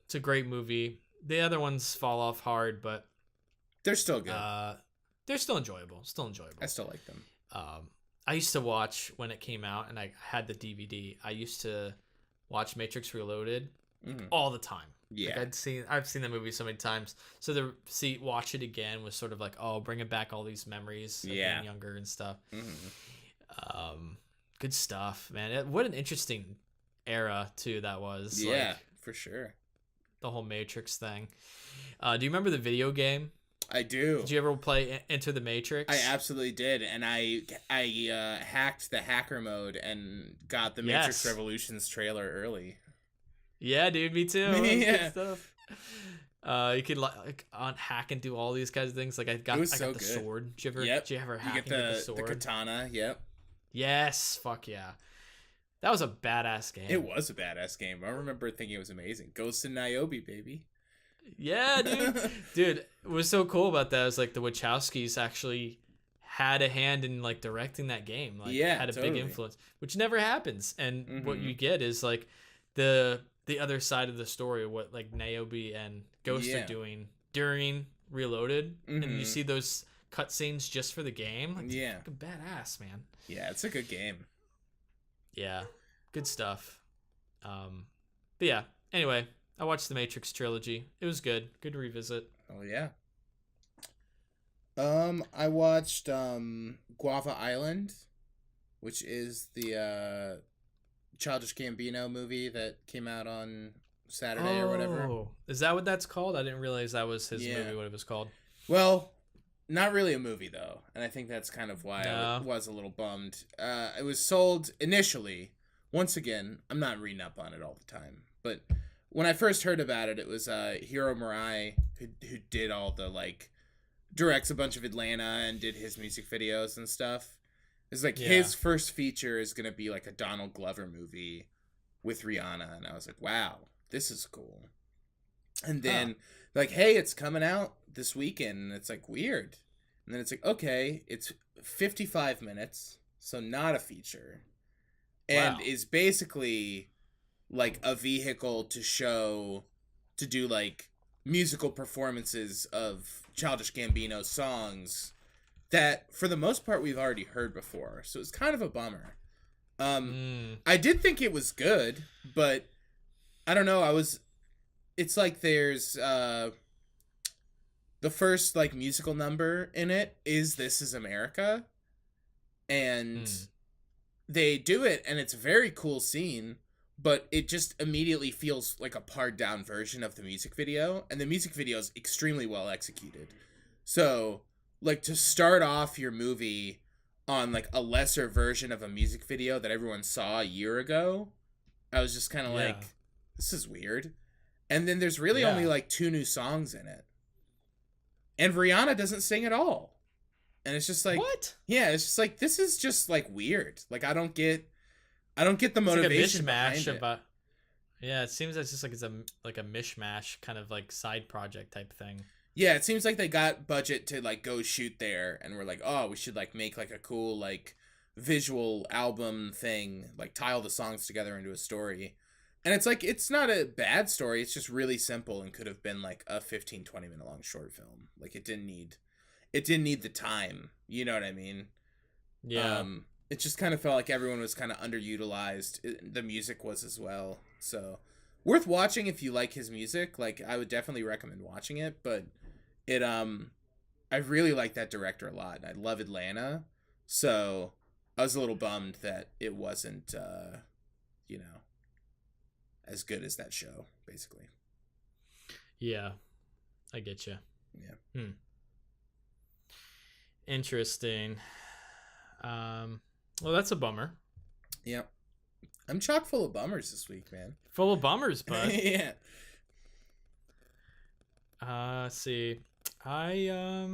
It's a great movie. The other ones fall off hard, but they're still good. They're still enjoyable. I still like them. I used to watch when it came out, and I had the DVD. I used to watch Matrix Reloaded all the time. Yeah, like I've seen the movie so many times. So to watch it again was sort of like, oh, bringing back all these memories of being younger and stuff. Good stuff, man. What an interesting era too that was. Yeah, for sure. The whole Matrix thing. Do you remember the video game? I do. Did you ever play Enter the Matrix? I absolutely did, and I hacked the hacker mode and got the Matrix Revolutions trailer early. Yeah, dude, me too. Yeah. Good stuff. You could like on hack and do all these kinds of things. Like I got the sword. Did you ever hack and get the sword? The katana. Yep. Yes. Fuck yeah. That was a badass game. It was a badass game. I remember thinking it was amazing. Ghost and Niobe, baby. Yeah, dude. Dude, what was so cool about that was like the Wachowskis actually had a hand in like directing that game. Like had a big influence, which never happens. And what you get is like the other side of the story of what like Niobe and Ghost are doing during Reloaded. And you see those cutscenes just for the game. Like, it's fucking badass, man. Yeah, it's a good game. Yeah, good stuff. But yeah, anyway, I watched the Matrix trilogy. It was good. Good to revisit. Oh yeah. I watched Guava Island, which is the Childish Gambino movie that came out on Saturday or whatever. Oh, is that what that's called? I didn't realize that was his movie. What it was called? Well, not really a movie though, and I think that's kind of why I was a little bummed. It was sold initially. Once again, I'm not reading up on it all the time, but when I first heard about it, it was Hiro Murai who did all the like directs a bunch of Atlanta and did his music videos and stuff. It's like his first feature is gonna be like a Donald Glover movie with Rihanna, and I was like, wow, this is cool. And then like, hey, it's coming out this weekend, and it's like weird. And then it's like, okay, it's 55 minutes, so not a feature, and is basically like a vehicle to do like musical performances of Childish Gambino songs that for the most part we've already heard before. So it's kind of a bummer. I did think it was good, but I don't know. It's like there's the first like musical number in it is This Is America, and they do it, and it's a very cool scene, but it just immediately feels like a pared down version of the music video, and the music video is extremely well executed. So like to start off your movie on like a lesser version of a music video that everyone saw a year ago, I was just kind of like, this is weird. And then there's really only like 2 new songs in it, and Rihanna doesn't sing at all. And it's just like, what? Yeah, it's just like, this is just like weird. Like I don't get the motivation behind it. Yeah, it seems it's just like it's a mishmash kind of like side project type thing. Yeah, it seems like they got budget to like go shoot there, and we're like, oh, we should like make like a cool like visual album thing, like tie all the songs together into a story. And it's like, it's not a bad story, it's just really simple and could have been like a 15-20 minute long short film. Like it didn't need the time, you know what I mean? Yeah. It just kind of felt like everyone was kind of underutilized. The music was as well. So worth watching if you like his music. Like I would definitely recommend watching it, but I really like that director a lot. I love Atlanta. So I was a little bummed that it wasn't as good as that show, basically. Yeah. I get you. Yeah. Interesting. Well, that's a bummer. Yeah. I'm chock full of bummers this week, man. Full of bummers, bud. Yeah. Let's see. I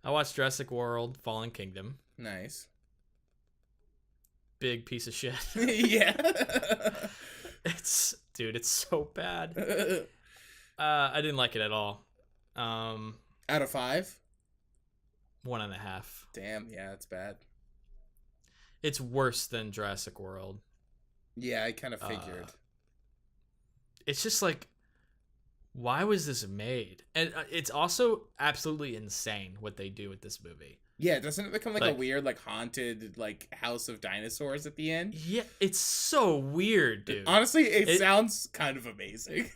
watched Jurassic World: Fallen Kingdom. Nice. Big piece of shit. Yeah. It's so bad. I didn't like it at all. Out of 5? 1.5. Damn, yeah, it's bad. It's worse than Jurassic World. Yeah, I kind of figured. It's just like, why was this made? And it's also absolutely insane what they do with this movie. Yeah, doesn't it become like a weird, like haunted, like House of Dinosaurs at the end? Yeah, it's so weird, dude. Honestly, it sounds kind of amazing.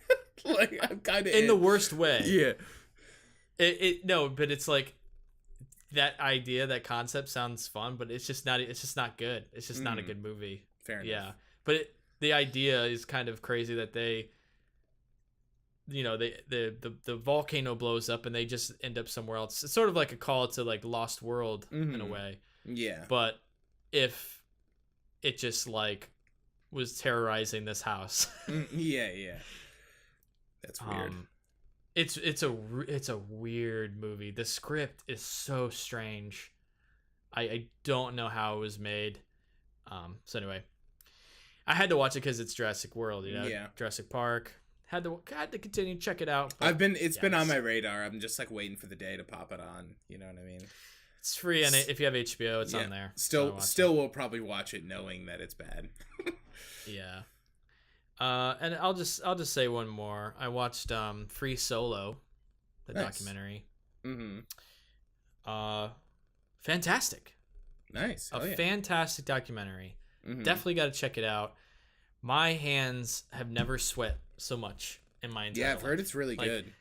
Like I'm kind of in the worst way. Yeah. No, but it's like that idea, that concept sounds fun, but it's just not good. It's just not a good movie. Fair enough. Yeah, but the idea is kind of crazy that they the volcano blows up and they just end up somewhere else. It's sort of like a call to like Lost World in a way. Yeah. But if it just like was terrorizing this house. Yeah. That's weird. It's a weird movie. The script is so strange. I don't know how it was made. So anyway, I had to watch it because it's Jurassic World, Yeah. Jurassic Park. Had to continue to check it out. It's been on my radar. I'm just like waiting for the day to pop it on. You know what I mean? It's free, and if you have HBO, it's on there. Still will probably watch it knowing that it's bad. Yeah. And I'll just say one more. I watched Free Solo, the documentary. Fantastic. Nice. Fantastic documentary. Definitely got to check it out. My hands have never sweat so much in my entire life. I've heard it's really good.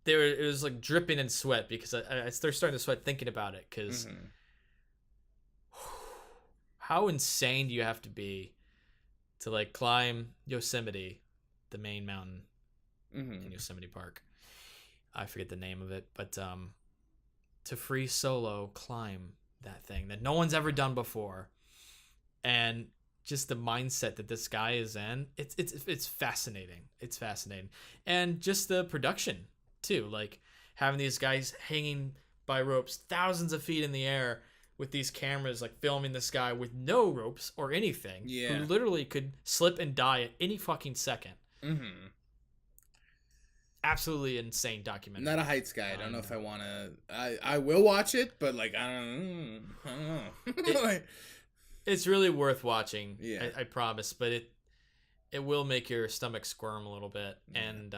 It was like dripping in sweat because I started starting to sweat thinking about it because how insane do you have to be to like climb Yosemite, the main mountain in Yosemite Park. I forget the name of it, but to free solo climb that thing that no one's ever done before, and just the mindset that this guy is in, it's fascinating. It's fascinating, and just the production too, like having these guys hanging by ropes thousands of feet in the air with these cameras, like filming this guy with no ropes or anything, who literally could slip and die at any fucking second. Absolutely insane documentary. Not a heights guy. I don't know if I want to. I will watch it, but like I don't know. It's really worth watching. Yeah, I promise. But it will make your stomach squirm a little bit. And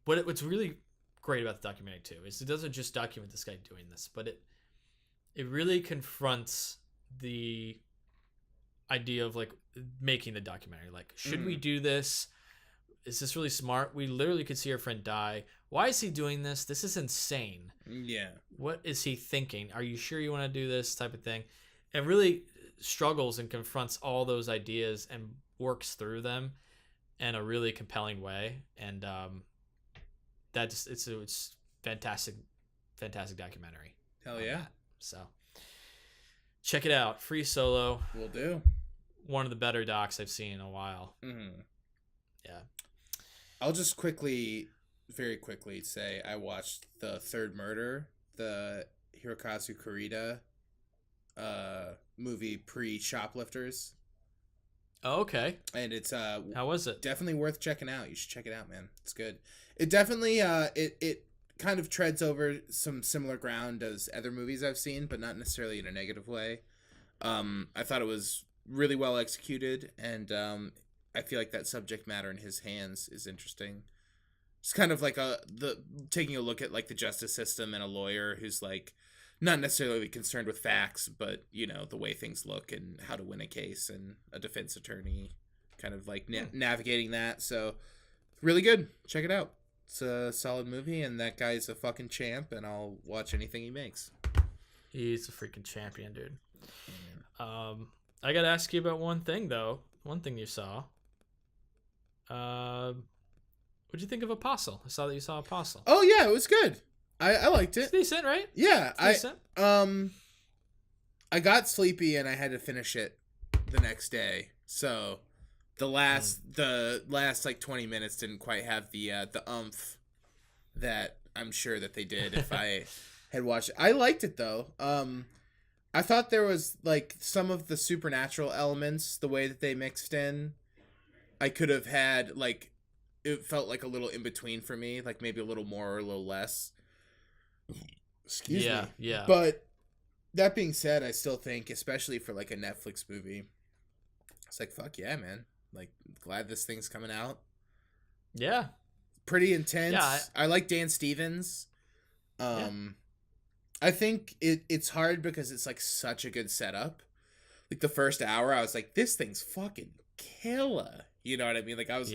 but what's really great about the documentary too is it doesn't just document this guy doing this, but it really confronts the idea of like making the documentary. Like, should we do this? Is this really smart? We literally could see our friend die. Why is he doing this? This is insane. Yeah. What is he thinking? Are you sure you want to do this type of thing? And really struggles and confronts all those ideas and works through them in a really compelling way. And it's fantastic documentary. Hell yeah. So check it out. Free Solo. Will do. One of the better docs I've seen in a while. Yeah. I'll just very quickly say I watched The Third Murder, the Hirokazu Kurita movie pre-Shoplifters. Oh, okay. And it's how was it? Definitely worth checking out. You should check it out, man. It's good. It definitely it kind of treads over some similar ground as other movies I've seen, but not necessarily in a negative way. I thought it was really well executed, and I feel like that subject matter in his hands is interesting. It's kind of like taking a look at like the justice system and a lawyer who's like not necessarily concerned with facts, but you know, the way things look and how to win a case, and a defense attorney kind of like navigating that. So really good. Check it out. It's a solid movie, and that guy's a fucking champ, and I'll watch anything he makes. He's a freaking champion, dude. I gotta ask you about one thing though. One thing you saw. What'd you think of Apostle? I saw that you saw Apostle. Oh yeah, it was good. I liked it. It's decent, right? Yeah, I got sleepy and I had to finish it the next day. So the last like 20 minutes didn't quite have the oomph that I'm sure that they did if I had watched it. I liked it though. I thought there was like some of the supernatural elements, the way that they mixed in, I could have had like, it felt like a little in between for me, like maybe a little more or a little less. Excuse me. Yeah. But that being said, I still think, especially for like a Netflix movie, it's like, fuck yeah, man. Like, glad this thing's coming out. Yeah. Pretty intense. Yeah, I like Dan Stevens. I think it's hard because it's like such a good setup. Like the first hour, I was like, this thing's fucking killer. You know what I mean? Like I was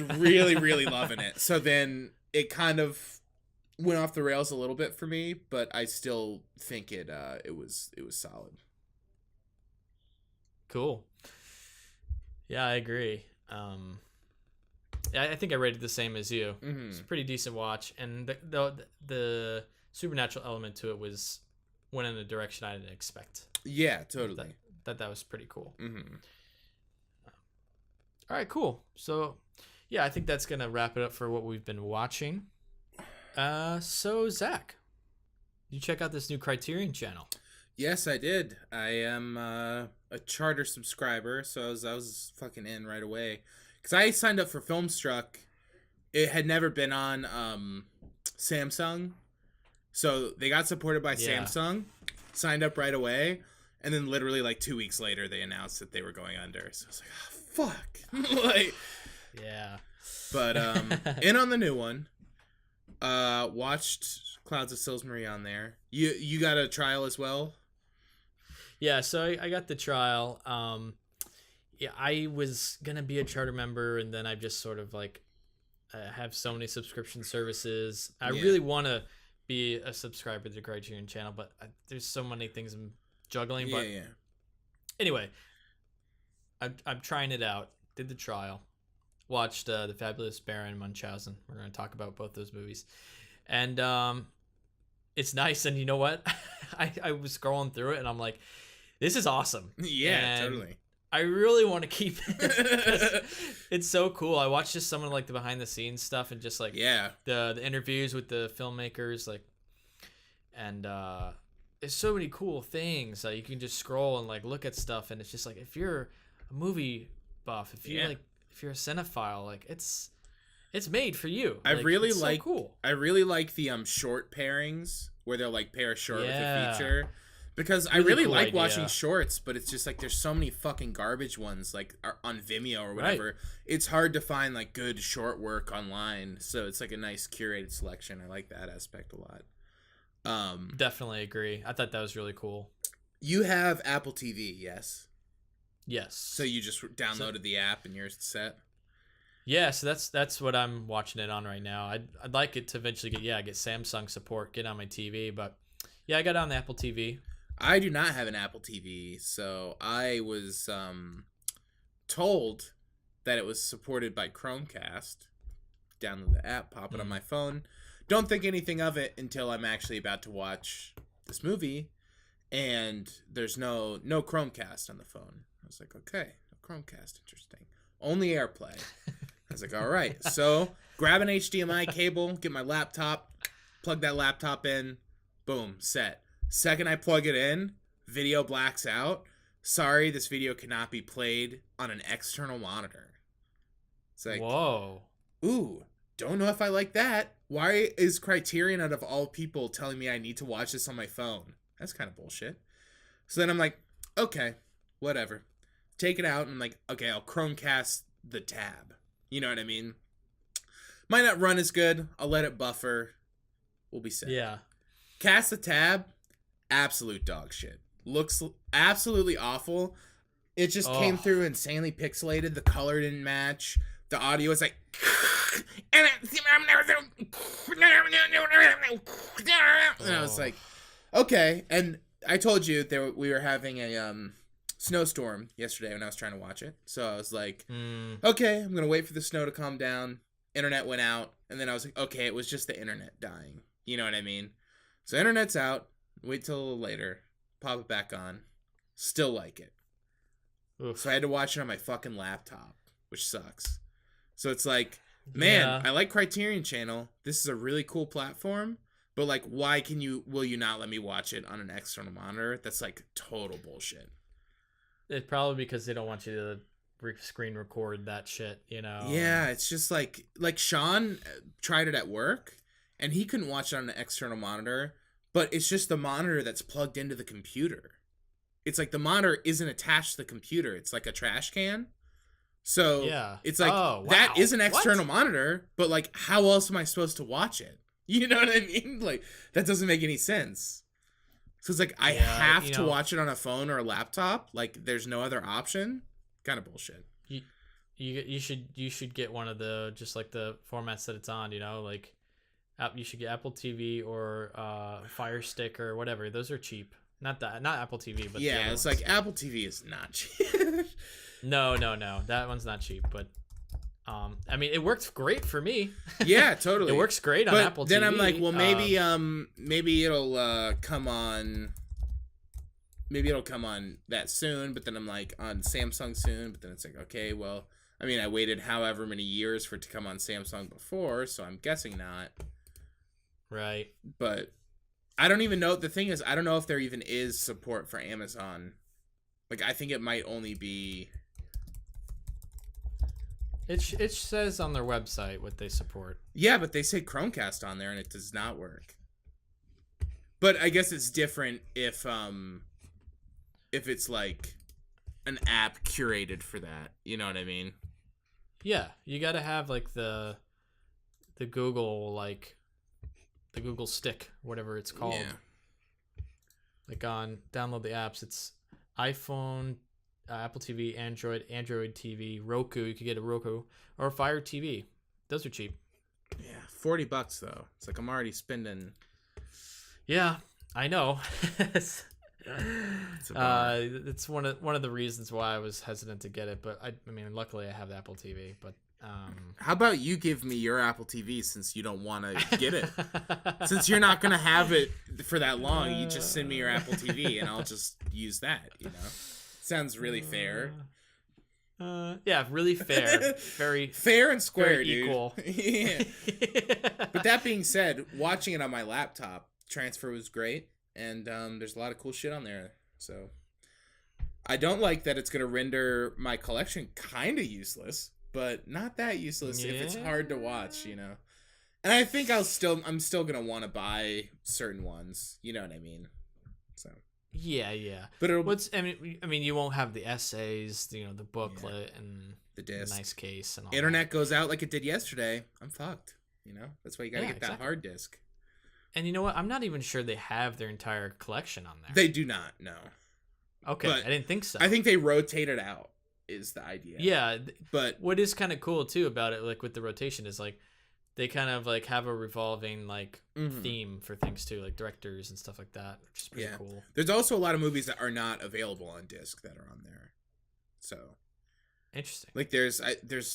really, really loving it. So then it kind of went off the rails a little bit for me, but I still think it was solid. Cool. Yeah, I agree. I think I rated the same as you. Mm-hmm. It's a pretty decent watch, and the supernatural element to it went in a direction I didn't expect. Yeah, totally. That was pretty cool. Mm-hmm. All right, cool. So, yeah, I think that's gonna wrap it up for what we've been watching. So Zach, you check out this new Criterion Channel. Yes, I did. I am a charter subscriber, so I was fucking in right away. Because I signed up for Filmstruck. It had never been on Samsung. So they got supported by Samsung. Signed up right away. And then literally like 2 weeks later, they announced that they were going under. So I was like, oh, fuck. Like, yeah. But in on the new one. Watched Clouds of Silsbury on there. You got a trial as well? Yeah, so I got the trial. Yeah, I was gonna be a charter member, and then I just sort of like have so many subscription services. I really want to be a subscriber to the Criterion Channel, but there's so many things I'm juggling. But anyway, I'm trying it out. Did the trial. Watched The Fabulous Baron Munchausen. We're gonna talk about both those movies, and it's nice. And you know what? I was scrolling through it, and I'm like, this is awesome. Yeah, and totally. I really want to keep it. It's so cool. I watched just some of like the behind the scenes stuff and just like the interviews with the filmmakers, like, and there's so many cool things. You can just scroll and like look at stuff, and it's just like if you're a movie buff, if you're a cinephile, like it's made for you. I like, really it's like so cool. I really like the short pairings where they'll like pair a short with a feature. Because I really cool like idea. watching shorts, but it's just like there's so many fucking garbage ones like on Vimeo or whatever. Right. It's hard to find like good short work online, so it's like a nice curated selection. I like that aspect a lot. Definitely agree. I thought that was really cool. You have Apple TV, yes? Yes. So you just downloaded the app and you're set? Yeah, so that's what I'm watching it on right now. I'd like it to eventually get Samsung support, get on my TV, but yeah, I got it on the Apple TV. I do not have an Apple TV, so I was told that it was supported by Chromecast. Download the app, pop it on my phone. Don't think anything of it until I'm actually about to watch this movie, and there's no Chromecast on the phone. I was like, okay, no Chromecast, interesting. Only AirPlay. I was like, all right. So grab an HDMI cable, get my laptop, plug that laptop in, boom, set. Second I plug it in, video blacks out. Sorry, this video cannot be played on an external monitor. It's like, whoa. Ooh, don't know if I like that. Why is Criterion, out of all people, telling me I need to watch this on my phone? That's kind of bullshit. So then I'm like, okay, whatever. Take it out, and I'm like, okay, I'll Chromecast the tab. You know what I mean? Might not run as good. I'll let it buffer. We'll be set. Yeah. Cast the tab. Absolute dog shit. Looks absolutely awful. It just came through insanely pixelated. The color didn't match. The audio is like, and I was like, okay. And I told you we were having a snowstorm yesterday when I was trying to watch it. So I was like, okay, I'm gonna wait for the snow to calm down. Internet went out, and then I was like, okay, it was just the internet dying. You know what I mean? So internet's out. Wait till a little later. Pop it back on. Still like it. Oof. So I had to watch it on my fucking laptop, which sucks. So it's like, man, I like Criterion Channel. This is a really cool platform. But like, why will you not let me watch it on an external monitor? That's like total bullshit. It's probably because they don't want you to screen record that shit, you know? Yeah, it's just like Sean tried it at work, and he couldn't watch it on an external monitor. But it's just the monitor that's plugged into the computer. It's like the monitor isn't attached to the computer. It's like a trash can. So it's like, that is an external monitor, but like, how else am I supposed to watch it? You know what I mean? Like, that doesn't make any sense. So it's like, I have to watch it on a phone or a laptop. Like, there's no other option. Kind of bullshit. You should get one of the, just like the formats that it's on, you know, like, you should get Apple TV or Fire Stick or whatever. Those are cheap. Not Apple TV, but yeah, it's like Apple TV is not cheap. No, that one's not cheap. But I mean, it worked great for me. Yeah, totally. It works great on Apple TV. Then I'm like, well, maybe it'll come on. Maybe it'll come on that soon. But then I'm like, on Samsung soon. But then it's like, okay, well, I mean, I waited however many years for it to come on Samsung before, so I'm guessing not. Right. But I don't even know. The thing is, I don't know if there even is support for Amazon. Like, I think it might only be. It says on their website what they support. Yeah, but they say Chromecast on there, and it does not work. But I guess it's different if it's like an app curated for that. You know what I mean? Yeah, you got to have like the Google the Google Stick, whatever it's called. Yeah. Like on download the apps, it's iPhone, Apple TV, Android TV, Roku. You could get a Roku or a Fire TV. Those are cheap. Yeah, $40 though. It's like I'm already spending. Yeah, I know. It's one of the reasons why I was hesitant to get it, but I mean, luckily I have the Apple TV. But how about you give me your Apple TV since you don't want to get it? Since you're not gonna have it for that long, you just send me your Apple TV and I'll just use that. You know, sounds really fair. Yeah, really fair. Very fair and square, very dude. Equal. Yeah. But that being said, watching it on my laptop, transfer was great, and there's a lot of cool shit on there. So I don't like that it's gonna render my collection kind of useless, but not that useless if it's hard to watch, you know. And I think I'm still gonna want to buy certain ones. You know what I mean? So. Yeah. But I mean, you won't have the essays, the booklet and the disc, nice case, and all internet goes out like it did yesterday. I'm fucked. You know, that's why you gotta get that hard disk. And you know what? I'm not even sure they have their entire collection on there. They do not. No. Okay, but I didn't think so. I think they rotate it out. Is the idea? Yeah, but what is kind of cool too about it, like with the rotation, is like they kind of like have a revolving like theme for things too, like directors and stuff like that, which is pretty cool. There's also a lot of movies that are not available on disc that are on there. So interesting. Like there's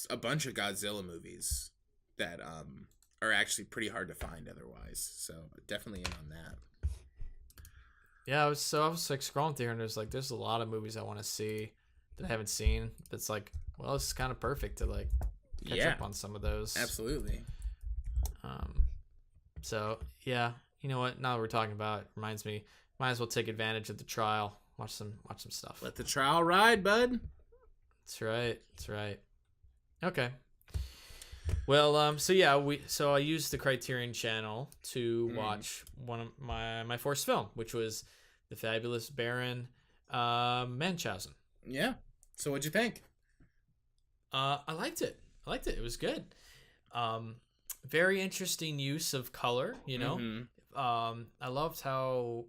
a bunch of Godzilla movies that are actually pretty hard to find otherwise. So definitely in on that. Yeah, I was like scrolling through and there's a lot of movies I want to see that I haven't seen. That's like, well, it's kind of perfect to like catch up on some of those. Absolutely. So yeah, you know what? Now that we're talking about it, reminds me, might as well take advantage of the trial. Watch some stuff. Let the trial ride, bud. That's right. Okay. Well, so I used the Criterion Channel to watch one of my first film, which was The Fabulous Baron Munchausen. Yeah. So what'd you think? I liked it. It was good. Very interesting use of color, you know. I loved how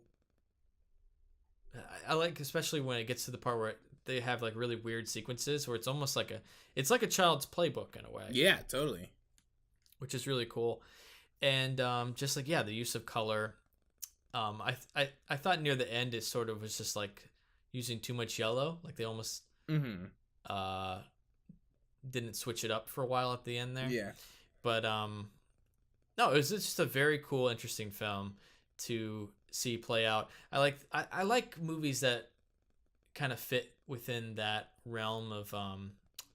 I like, especially when it gets to the part where they have like really weird sequences where it's almost like a child's playbook in a way. Yeah, totally. Which is really cool. And just like the use of color. I thought near the end it sort of was just like using too much yellow, like they almost didn't switch it up for a while at the end there. Yeah. But no, it was just a very cool, interesting film to see play out. I like movies that kind of fit within that realm of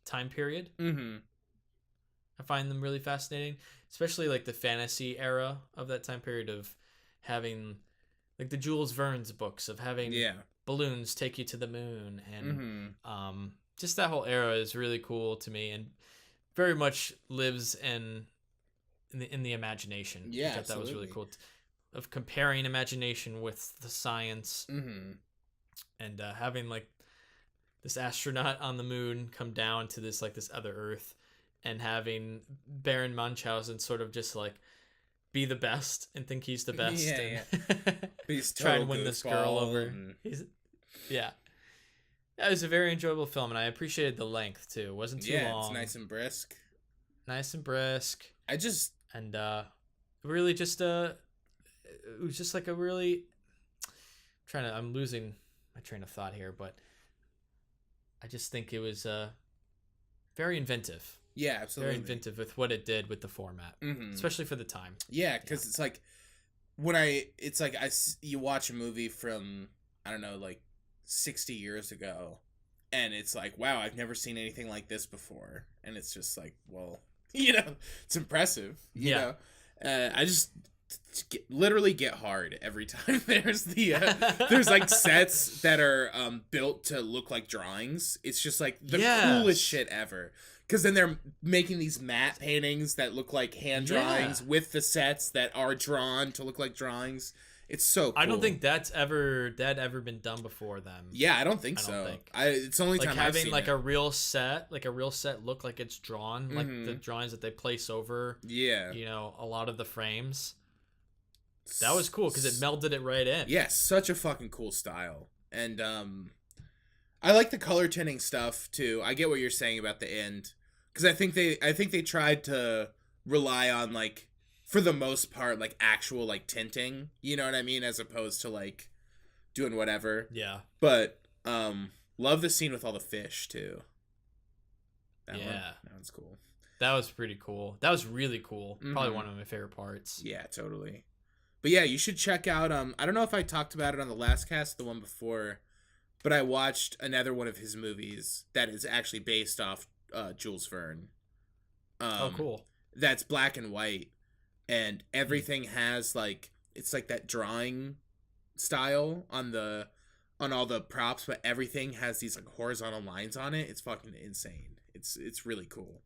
time period. I find them really fascinating, especially like the fantasy era of that time period of having like the Jules Verne's books of having balloons take you to the moon, and just that whole era is really cool to me and very much lives in the imagination. Yeah, I thought that was really cool of comparing imagination with the science, and having like this astronaut on the moon come down to this other Earth, and having Baron Munchausen sort of just like be the best and think he's the best. He's try and win this girl over. Yeah. It was a very enjoyable film, and I appreciated the length too. It wasn't too long. Yeah, it's nice and brisk. And really just it was just like a really I'm losing my train of thought here, but I just think it was very inventive. Yeah, Very absolutely. inventive with what it did with the format, especially for the time. Yeah, because it's like you watch a movie from, I don't know, like 60 years ago, and it's like, wow, I've never seen anything like this before, and it's just like, well, it's impressive. I just literally get hard every time there's like sets that are built to look like drawings. It's just like the coolest shit ever. Because then they're making these matte paintings that look like hand drawings with the sets that are drawn to look like drawings. It's so cool. I don't think that's ever been done before them. Yeah, I don't think so. It's the only like time having I've seen like it. a real set look like it's drawn, like the drawings that they place over. Yeah. A lot of the frames. That was cool because it melded it right in. Yeah, such a fucking cool style. And I like the color tinting stuff too. I get what you're saying about the end. Because I think they tried to rely on, like, for the most part, like actual like tinting, you know what I mean, as opposed to like doing whatever. Yeah. But love the scene with all the fish too. That one's cool. That was pretty cool. That was really cool. Probably one of my favorite parts. Yeah, totally. But yeah, you should check out I don't know if I talked about it on the last cast, the one before, but I watched another one of his movies that is actually based off Jules Verne. Oh, cool. That's black and white, and everything has like, it's like that drawing style on all the props, but everything has these like horizontal lines on it. It's fucking insane. It's really cool.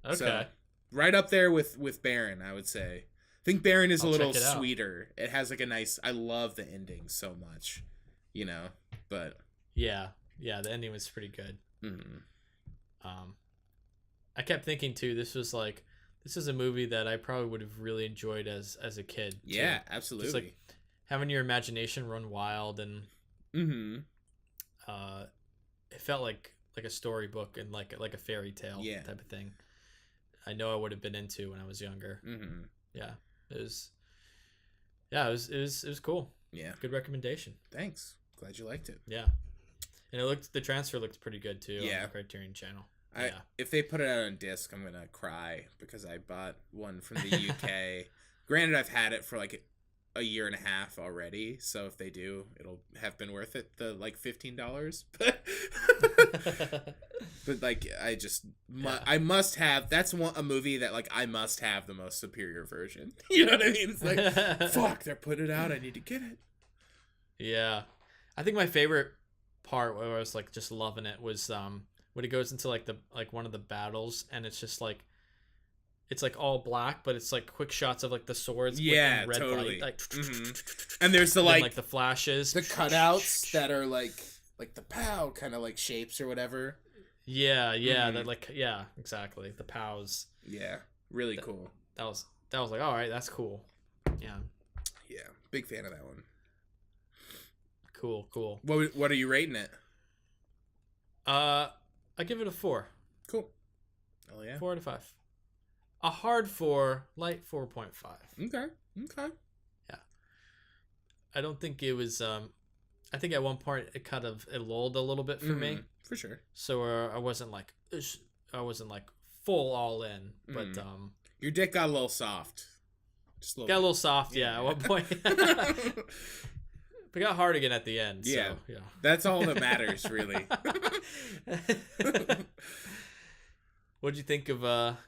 Okay. So, right up there with Baron, I would say. I think Baron is a little sweeter. It has like a nice, I love the ending so much, but yeah, the ending was pretty good. I kept thinking too, this is a movie that I probably would have really enjoyed as a kid too. Yeah, absolutely. Just like having your imagination run wild, and it felt like a storybook and like a fairy tale type of thing. I know I would have been into when I was younger. Yeah, it was cool. Yeah, good recommendation. Thanks, glad you liked it. Yeah, and the transfer looked pretty good too. Yeah, on the Criterion Channel. If they put it out on disc, I'm gonna cry because I bought one from the UK. Granted, I've had it for like a year and a half already, so if they do, it'll have been worth it. The like $15, but like I must have. That's a movie that like I must have the most superior version. You know what I mean? It's like fuck, they're putting it out. I need to get it. Yeah, I think my favorite part where I was like just loving it was when it goes into like one of the battles, and it's just like it's like all black, but it's like quick shots of like the swords. Yeah, red totally. Light, like, and there's the like the flashes, the cutouts that are like the pow kind of like shapes or whatever. Yeah, that exactly, the pows. Yeah, really cool. That was like, all right, that's cool. Yeah, big fan of that one. Cool. What are you rating it? I give it a 4. Cool. Oh yeah. 4 out of 5. A hard 4, light 4.5. Okay. Yeah. I don't think it was. I think at one point it lulled a little bit for me. For sure. So I wasn't like full all in, but your dick got a little soft. Just a little soft. Yeah. At one point. But got hard again at the end. Yeah. So, yeah. That's all that matters, really. What'd you think of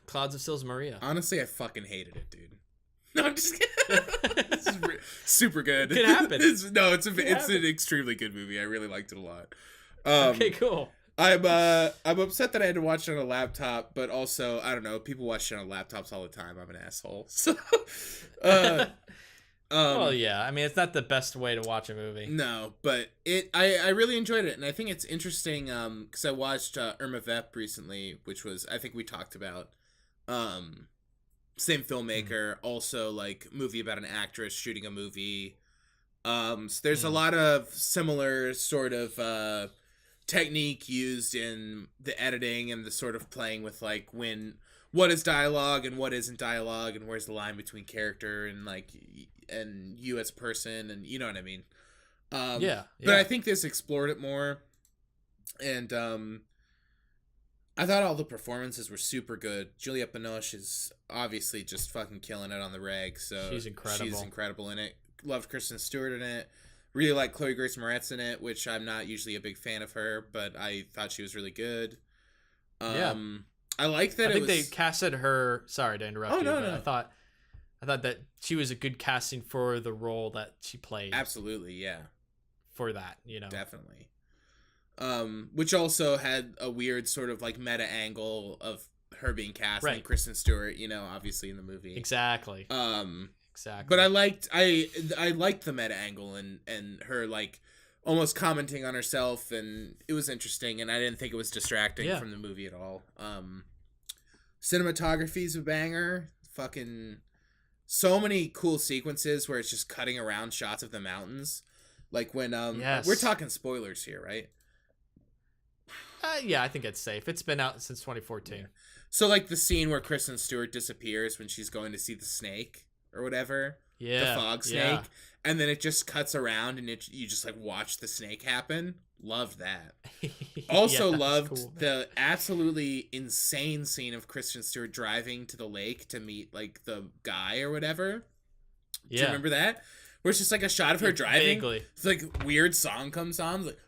Clouds of Sils Maria? Honestly, I fucking hated it, dude. No, I'm just kidding. This is super good. It could happen. It's an extremely good movie. I really liked it a lot. Okay, cool. I'm upset that I had to watch it on a laptop, but also, I don't know, people watch it on laptops all the time. I'm an asshole. So well, yeah. I mean, it's not the best way to watch a movie. No, but I really enjoyed it, and I think it's interesting because I watched Irma Vep recently, which was, I think we talked about, same filmmaker, also like movie about an actress shooting a movie. So there's a lot of similar sort of technique used in the editing and the sort of playing with like what is dialogue and what isn't dialogue, and where's the line between character and like and you as person, and you know what I mean. Yeah. But I think this explored it more, and I thought all the performances were super good. Juliette Binoche is obviously just fucking killing it on the reg, so She's incredible. She's incredible in it. Loved Kristen Stewart in it. Really like Chloe Grace Moretz in it, which I'm not usually a big fan of her, but I thought she was really good. Yeah. I like that. I think they casted her. Sorry to interrupt you. No, but no. I thought that she was a good casting for the role that she played. Absolutely, yeah. For that, you know, definitely. Which also had a weird sort of like meta angle of her being cast and Kristen Stewart, you know, obviously in the movie. Exactly. Exactly. But I liked the meta angle and her like almost commenting on herself, and it was interesting, and I didn't think it was distracting from the movie at all. Cinematography's a banger. Fucking so many cool sequences where it's just cutting around shots of the mountains. Like when we're talking spoilers here, right? Yeah, I think it's safe. It's been out since 2014. Yeah. So like the scene where Kristen Stewart disappears when she's going to see the snake or whatever. Yeah. The fog snake. Yeah. And then it just cuts around and you just like watch the snake happen. Loved that. Also loved the absolutely insane scene of Kristen Stewart driving to the lake to meet like the guy or whatever. Do you remember that? Where it's just like a shot of her driving. Vaguely. It's like weird song comes on. Like,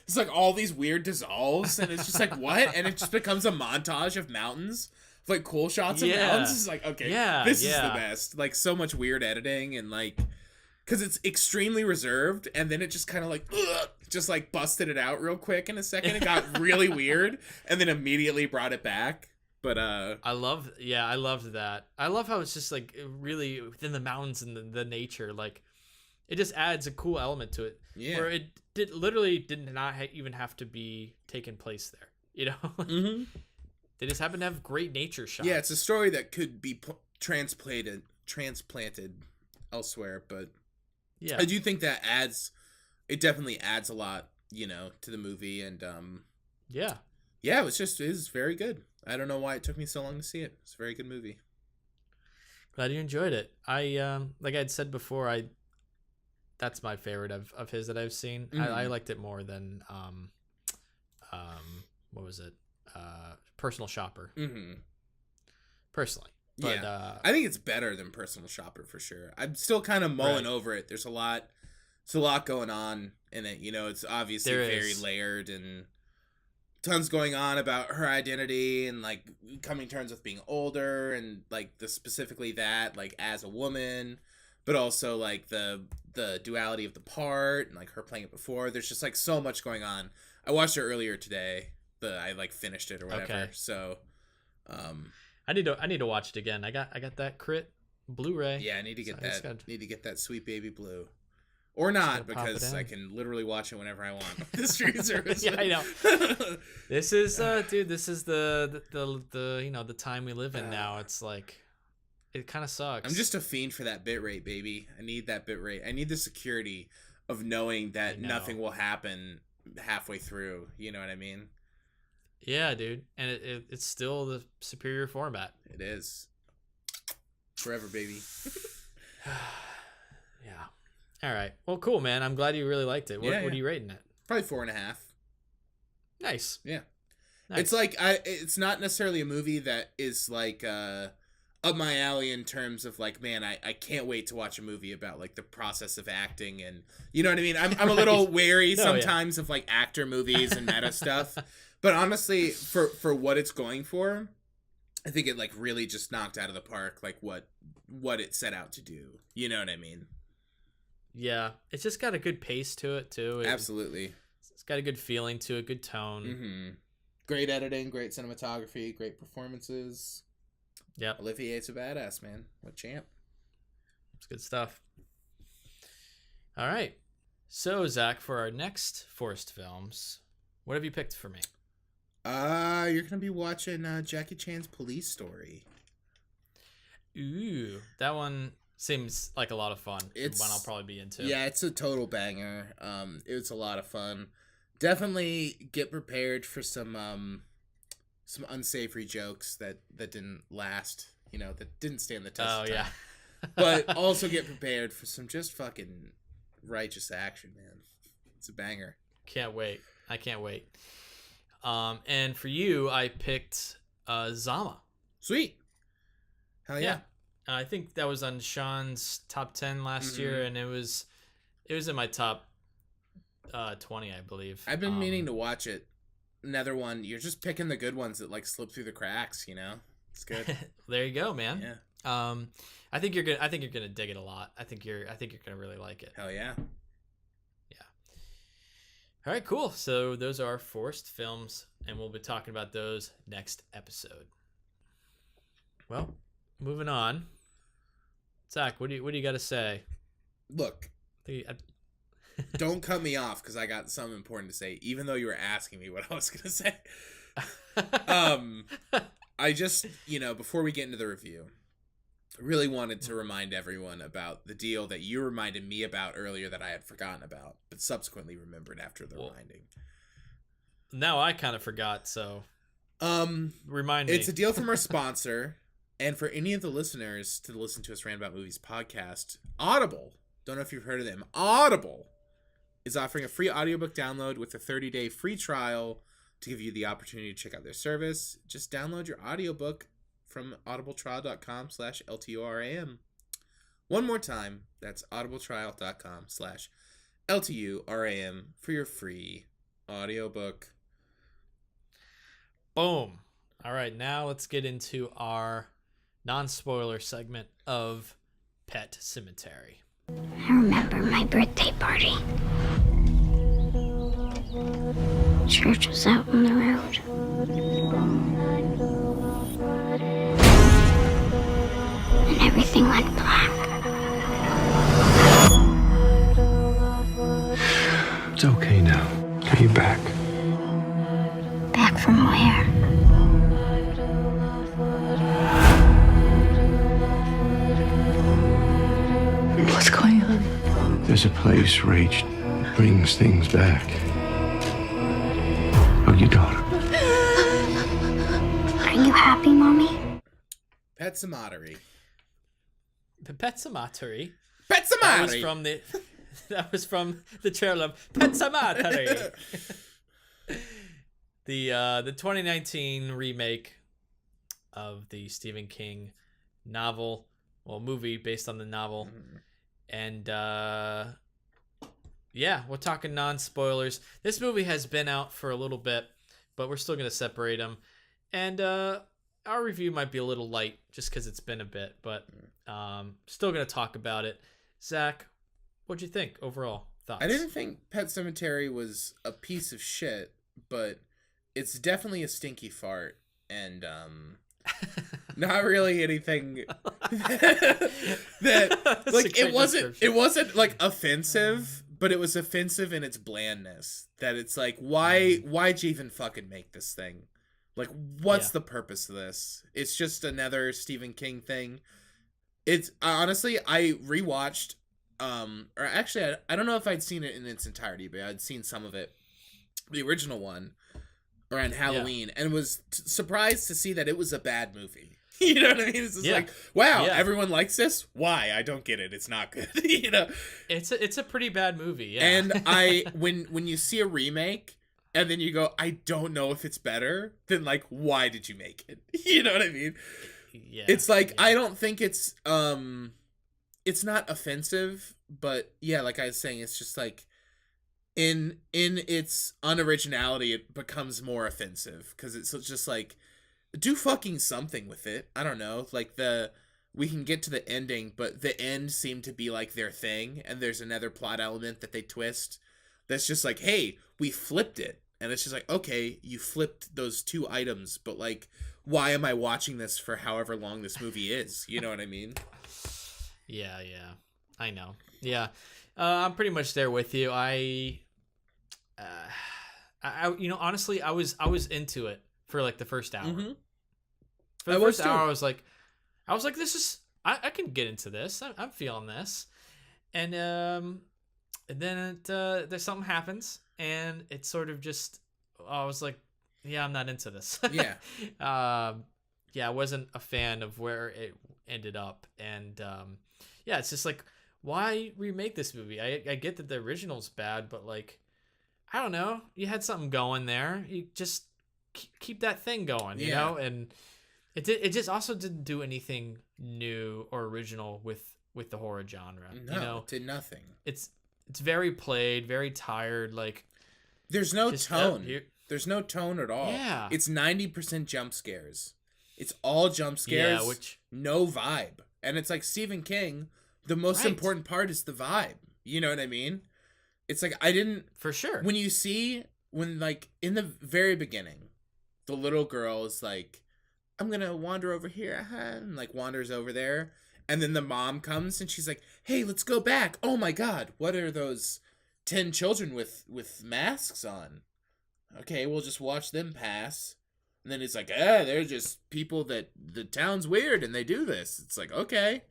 it's like all these weird dissolves, and it's just like, what? And it just becomes a montage of mountains. Like cool shots of mountains. It's like, okay, this is the best. Like so much weird editing and like, because it's extremely reserved, and then it just kind of like, just like busted it out real quick in a second. It got really weird, and then immediately brought it back. But I loved that. I love how it's just like really within the mountains and the nature, like it just adds a cool element to it. Yeah, where it literally did not even have to be taking place there. You know, mm-hmm. They just happen to have great nature shots. Yeah, it's a story that could be transplanted elsewhere, but yeah, I do think that it definitely adds a lot, you know, to the movie, and yeah, it was very good. I don't know why it took me so long to see it. It's a very good movie. Glad you enjoyed it. I like I'd said before, that's my favorite of his that I've seen. Mm-hmm. I liked it more than what was it? Personal Shopper. Mm-hmm. Personally. But, yeah. I think it's better than Personal Shopper for sure. I'm still kind of mulling over it. There's a lot going on in it. You know, it's obviously very layered and tons going on about her identity and like coming to terms with being older and like specifically that like as a woman, but also like the duality of the part and like her playing it before. There's just like so much going on. I watched it earlier today, but I like finished it or whatever. Okay. So I need to watch it again. I got that Crit Blu-ray. Yeah, I need to get Need to get that Sweet Baby Blue. Or not, because I can literally watch it whenever I want. The streaming service. Yeah, I know. This is dude, this is the you know, the time we live in now. It's like it kind of sucks. I'm just a fiend for that bitrate, baby. I need that bitrate. I need the security of knowing that nothing will happen halfway through. You know what I mean? Yeah, dude. And it's still the superior format. It is. Forever, baby. Yeah. All right. Well, cool, man. I'm glad you really liked it. What are you rating it? Probably 4.5. Nice. Yeah. Nice. It's like it's not necessarily a movie that is like up my alley in terms of like, man, I can't wait to watch a movie about like the process of acting and you know what I mean? I'm a little wary sometimes of like actor movies and meta stuff. But honestly, for what it's going for, I think it like really just knocked out of the park like what it set out to do. You know what I mean? Yeah, it's just got a good pace to it too. Absolutely, it's got a good feeling to it, good tone. Mm-hmm. Great editing, great cinematography, great performances. Yep, Olivier's a badass, man. What champ? It's good stuff. All right, so Zach, for our next Forced Films, what have you picked for me? You're gonna be watching Jackie Chan's Police Story. Ooh, that one seems like a lot of fun. It's one I'll probably be into. Yeah, it's a total banger. It was a lot of fun. Definitely get prepared for some unsavory jokes that didn't last. You know, that didn't stand the test of time. Yeah. But also get prepared for some just fucking righteous action, man. It's a banger. Can't wait. I can't wait. And for you, I picked Zama. Sweet. Hell yeah. I think that was on Sean's top 10 last year, and it was in my top 20, I believe. I've been meaning to watch it. Another one. You're just picking the good ones that like slip through the cracks, you know? It's good. There you go, man. Yeah. I think you're gonna dig it a lot. I think you're gonna really like it. Hell yeah. Yeah. All right, cool. So those are our forced films, and we'll be talking about those next episode. Well, moving on. Zach, what do you got to say? Look, don't cut me off because I got something important to say, even though you were asking me what I was going to say. I just, before we get into the review, I really wanted to remind everyone about the deal that you reminded me about earlier that I had forgotten about, but subsequently remembered after the reminding. Now I kind of forgot, so remind me. It's a deal from our sponsor. And for any of the listeners to listen to us Rant About Movies podcast, Audible, don't know if you've heard of them, Audible is offering a free audiobook download with a 30-day free trial to give you the opportunity to check out their service. Just download your audiobook from audibletrial.com/LTURAM. One more time, that's audibletrial.com/LTURAM for your free audiobook. Boom. All right, now let's get into our non-spoiler segment of Pet Sematary. I remember my birthday party. Church was out on the road. And everything went black. It's okay now. Are you back? Back from where? What's going on? There's a place Rach brings things back. Oh, your daughter. Are you happy, Mommy? Pet Sematary. The Pet Sematary. Pet Sematary! That was from the trailer of Pet Sematary. The 2019 remake of the Stephen King novel, movie based on the novel. And we're talking non-spoilers. This movie has been out for a little bit, but we're still going to separate them. And our review might be a little light just because it's been a bit, but still going to talk about it. Zach, what'd you think overall? Thoughts? I didn't think Pet Sematary was a piece of shit, but it's definitely a stinky fart. And not really anything that like it wasn't like offensive, but it was offensive in its blandness. That it's like, why'd you even fucking make this thing? Like, what's the purpose of this? It's just another Stephen King thing. It's honestly, I rewatched, or actually, I don't know if I'd seen it in its entirety, but I'd seen some of it, the original one, around Halloween, and was surprised to see that it was a bad movie. You know what I mean? It's just like, wow, everyone likes this? Why? I don't get it. It's not good. It's a pretty bad movie. Yeah. And when you see a remake and then you go, I don't know if it's better, then like, why did you make it? You know what I mean? Yeah. It's like, I don't think it's not offensive, but yeah, like I was saying, it's just like, in its unoriginality, it becomes more offensive because it's just like, do fucking something with it. I don't know, like we can get to the ending, but the end seemed to be like their thing, and there's another plot element that they twist that's just like, hey, we flipped it, and it's just like, okay, you flipped those two items, but like, why am I watching this for however long this movie is? You know what I mean? Yeah, I know. Yeah. I'm pretty much there with you. I honestly, I was into it for like the first hour. Mm-hmm. For the first hour, I was like, this is, I can get into this. I'm feeling this, and then there's something happens, and it sort of just, I was like, yeah, I'm not into this. Yeah. I wasn't a fan of where it ended up, and it's just like, why remake this movie? I get that the original's bad, but like, I don't know, you had something going there. You just keep that thing going, you know? And it just also didn't do anything new or original with the horror genre. No, you know? it did nothing. It's very played, very tired. Like, there's no tone. There's no tone at all. Yeah. It's 90% jump scares. It's all jump scares. Yeah, which no vibe. And it's like Stephen King. The most important part is the vibe. You know what I mean? It's like I didn't for sure. When like in the very beginning, the little girl is like, I'm gonna wander over here, and like wanders over there, and then the mom comes and she's like, hey, let's go back. Oh my god, what are those 10 children with masks on? Okay, we'll just watch them pass. And then it's like, they're just people that the town's weird and they do this. It's like, okay.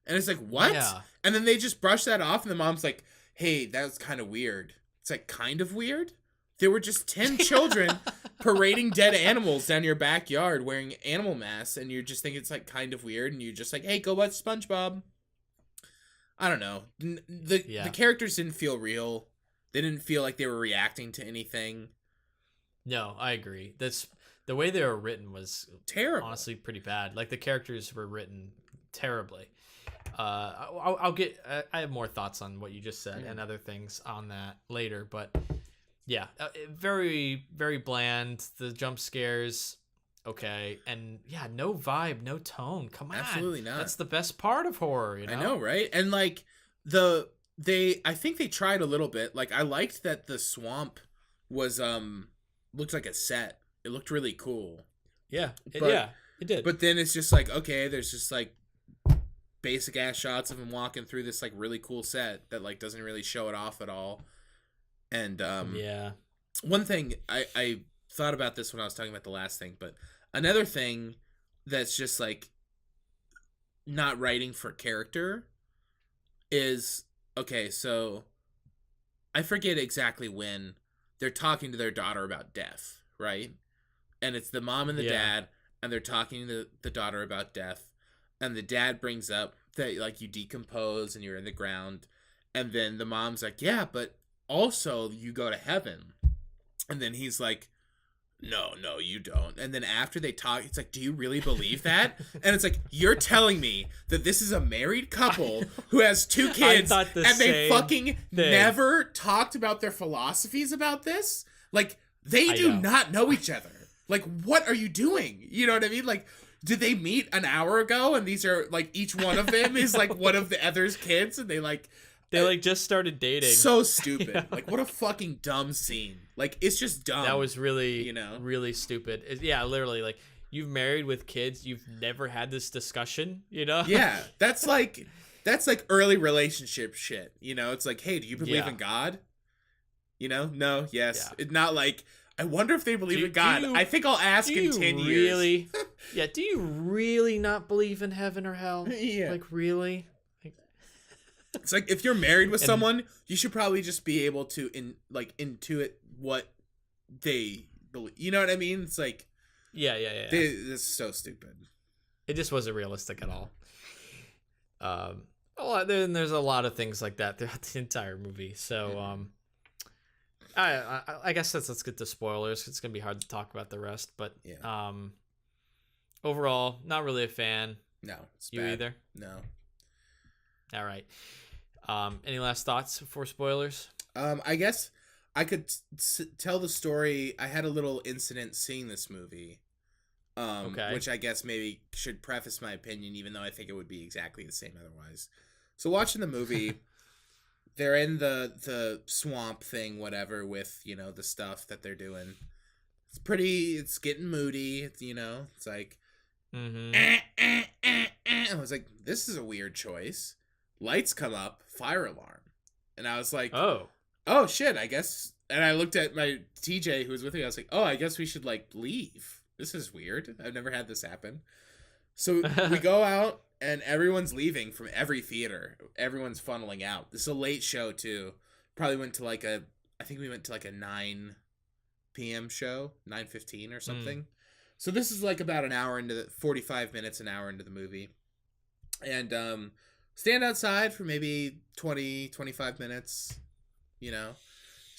And it's like, what? Yeah. And then they just brush that off and the mom's like, hey, that's kind of weird. It's like, kind of weird? There were just 10 children parading dead animals down your backyard wearing animal masks, and you just think it's like kind of weird, and you're just like, hey, go watch SpongeBob. I don't know. The characters didn't feel real. They didn't feel like they were reacting to anything. No, I agree. The way they were written was terrible. Honestly, pretty bad. Like, the characters were written terribly. I'll get. I have more thoughts on what you just said and other things on that later, but yeah, very, very bland. The jump scares, okay, and yeah, no vibe, no tone. Come on, absolutely not. That's the best part of horror. You know? I know, right? And like I think they tried a little bit. Like, I liked that the swamp was looked like a set. It looked really cool. Yeah, it did. But then it's just like, okay, there's just like basic ass shots of him walking through this like really cool set that like doesn't really show it off at all. And one thing I thought about this when I was talking about the last thing, but another thing that's just like not writing for character is, okay, so I forget exactly when they're talking to their daughter about death, right? And it's the mom and the dad, and they're talking to the daughter about death. And the dad brings up that, like, you decompose and you're in the ground. And then the mom's like, yeah, but also you go to heaven. And then he's like, no, you don't. And then after they talk, it's like, do you really believe that? And it's like, you're telling me that this is a married couple who has 2 kids and they fucking never talked about their philosophies about this? Like, they do not know each other. Like, what are you doing? You know what I mean? Like, did they meet an hour ago and these are like each one of them is like one of the other's kids and they just started dating? So stupid. You know? Like, what a fucking dumb scene. Like, it's just dumb. That was really, really stupid. Literally, like, you've married with kids, you've never had this discussion, you know? Yeah, that's like early relationship shit. You know, it's like, hey, do you believe in God? You know, no, yes. Yeah. It's not like, I wonder if they believe in God. I think I'll ask in 10 years. Really? Yeah, do you really not believe in heaven or hell? Yeah. Like, really? It's like, if you're married with someone, you should probably just be able to intuit what they believe. You know what I mean? It's like, yeah. This is so stupid. It just wasn't realistic at all. There's a lot of things like that throughout the entire movie. So, I guess let's get to spoilers. It's gonna be hard to talk about the rest, but overall, not really a fan. No, it's you bad. Either? No. All right. Any last thoughts before spoilers? I guess I could tell the story. I had a little incident seeing this movie, which I guess maybe should preface my opinion, even though I think it would be exactly the same otherwise. So watching the movie. They're in the swamp thing, whatever, with, the stuff that they're doing. It's getting moody. It's like, I was like, this is a weird choice. Lights come up, fire alarm. And I was like, oh shit, I guess. And I looked at my TJ who was with me. I was like, oh, I guess we should leave. This is weird. I've never had this happen. So we go out. And everyone's leaving from every theater. Everyone's funneling out. This is a late show, too. Probably went to I think we went to a 9 p.m. show, 9:15 or something. So this is about an hour into 45 minutes, an hour into the movie. And stand outside for maybe 20, 25 minutes,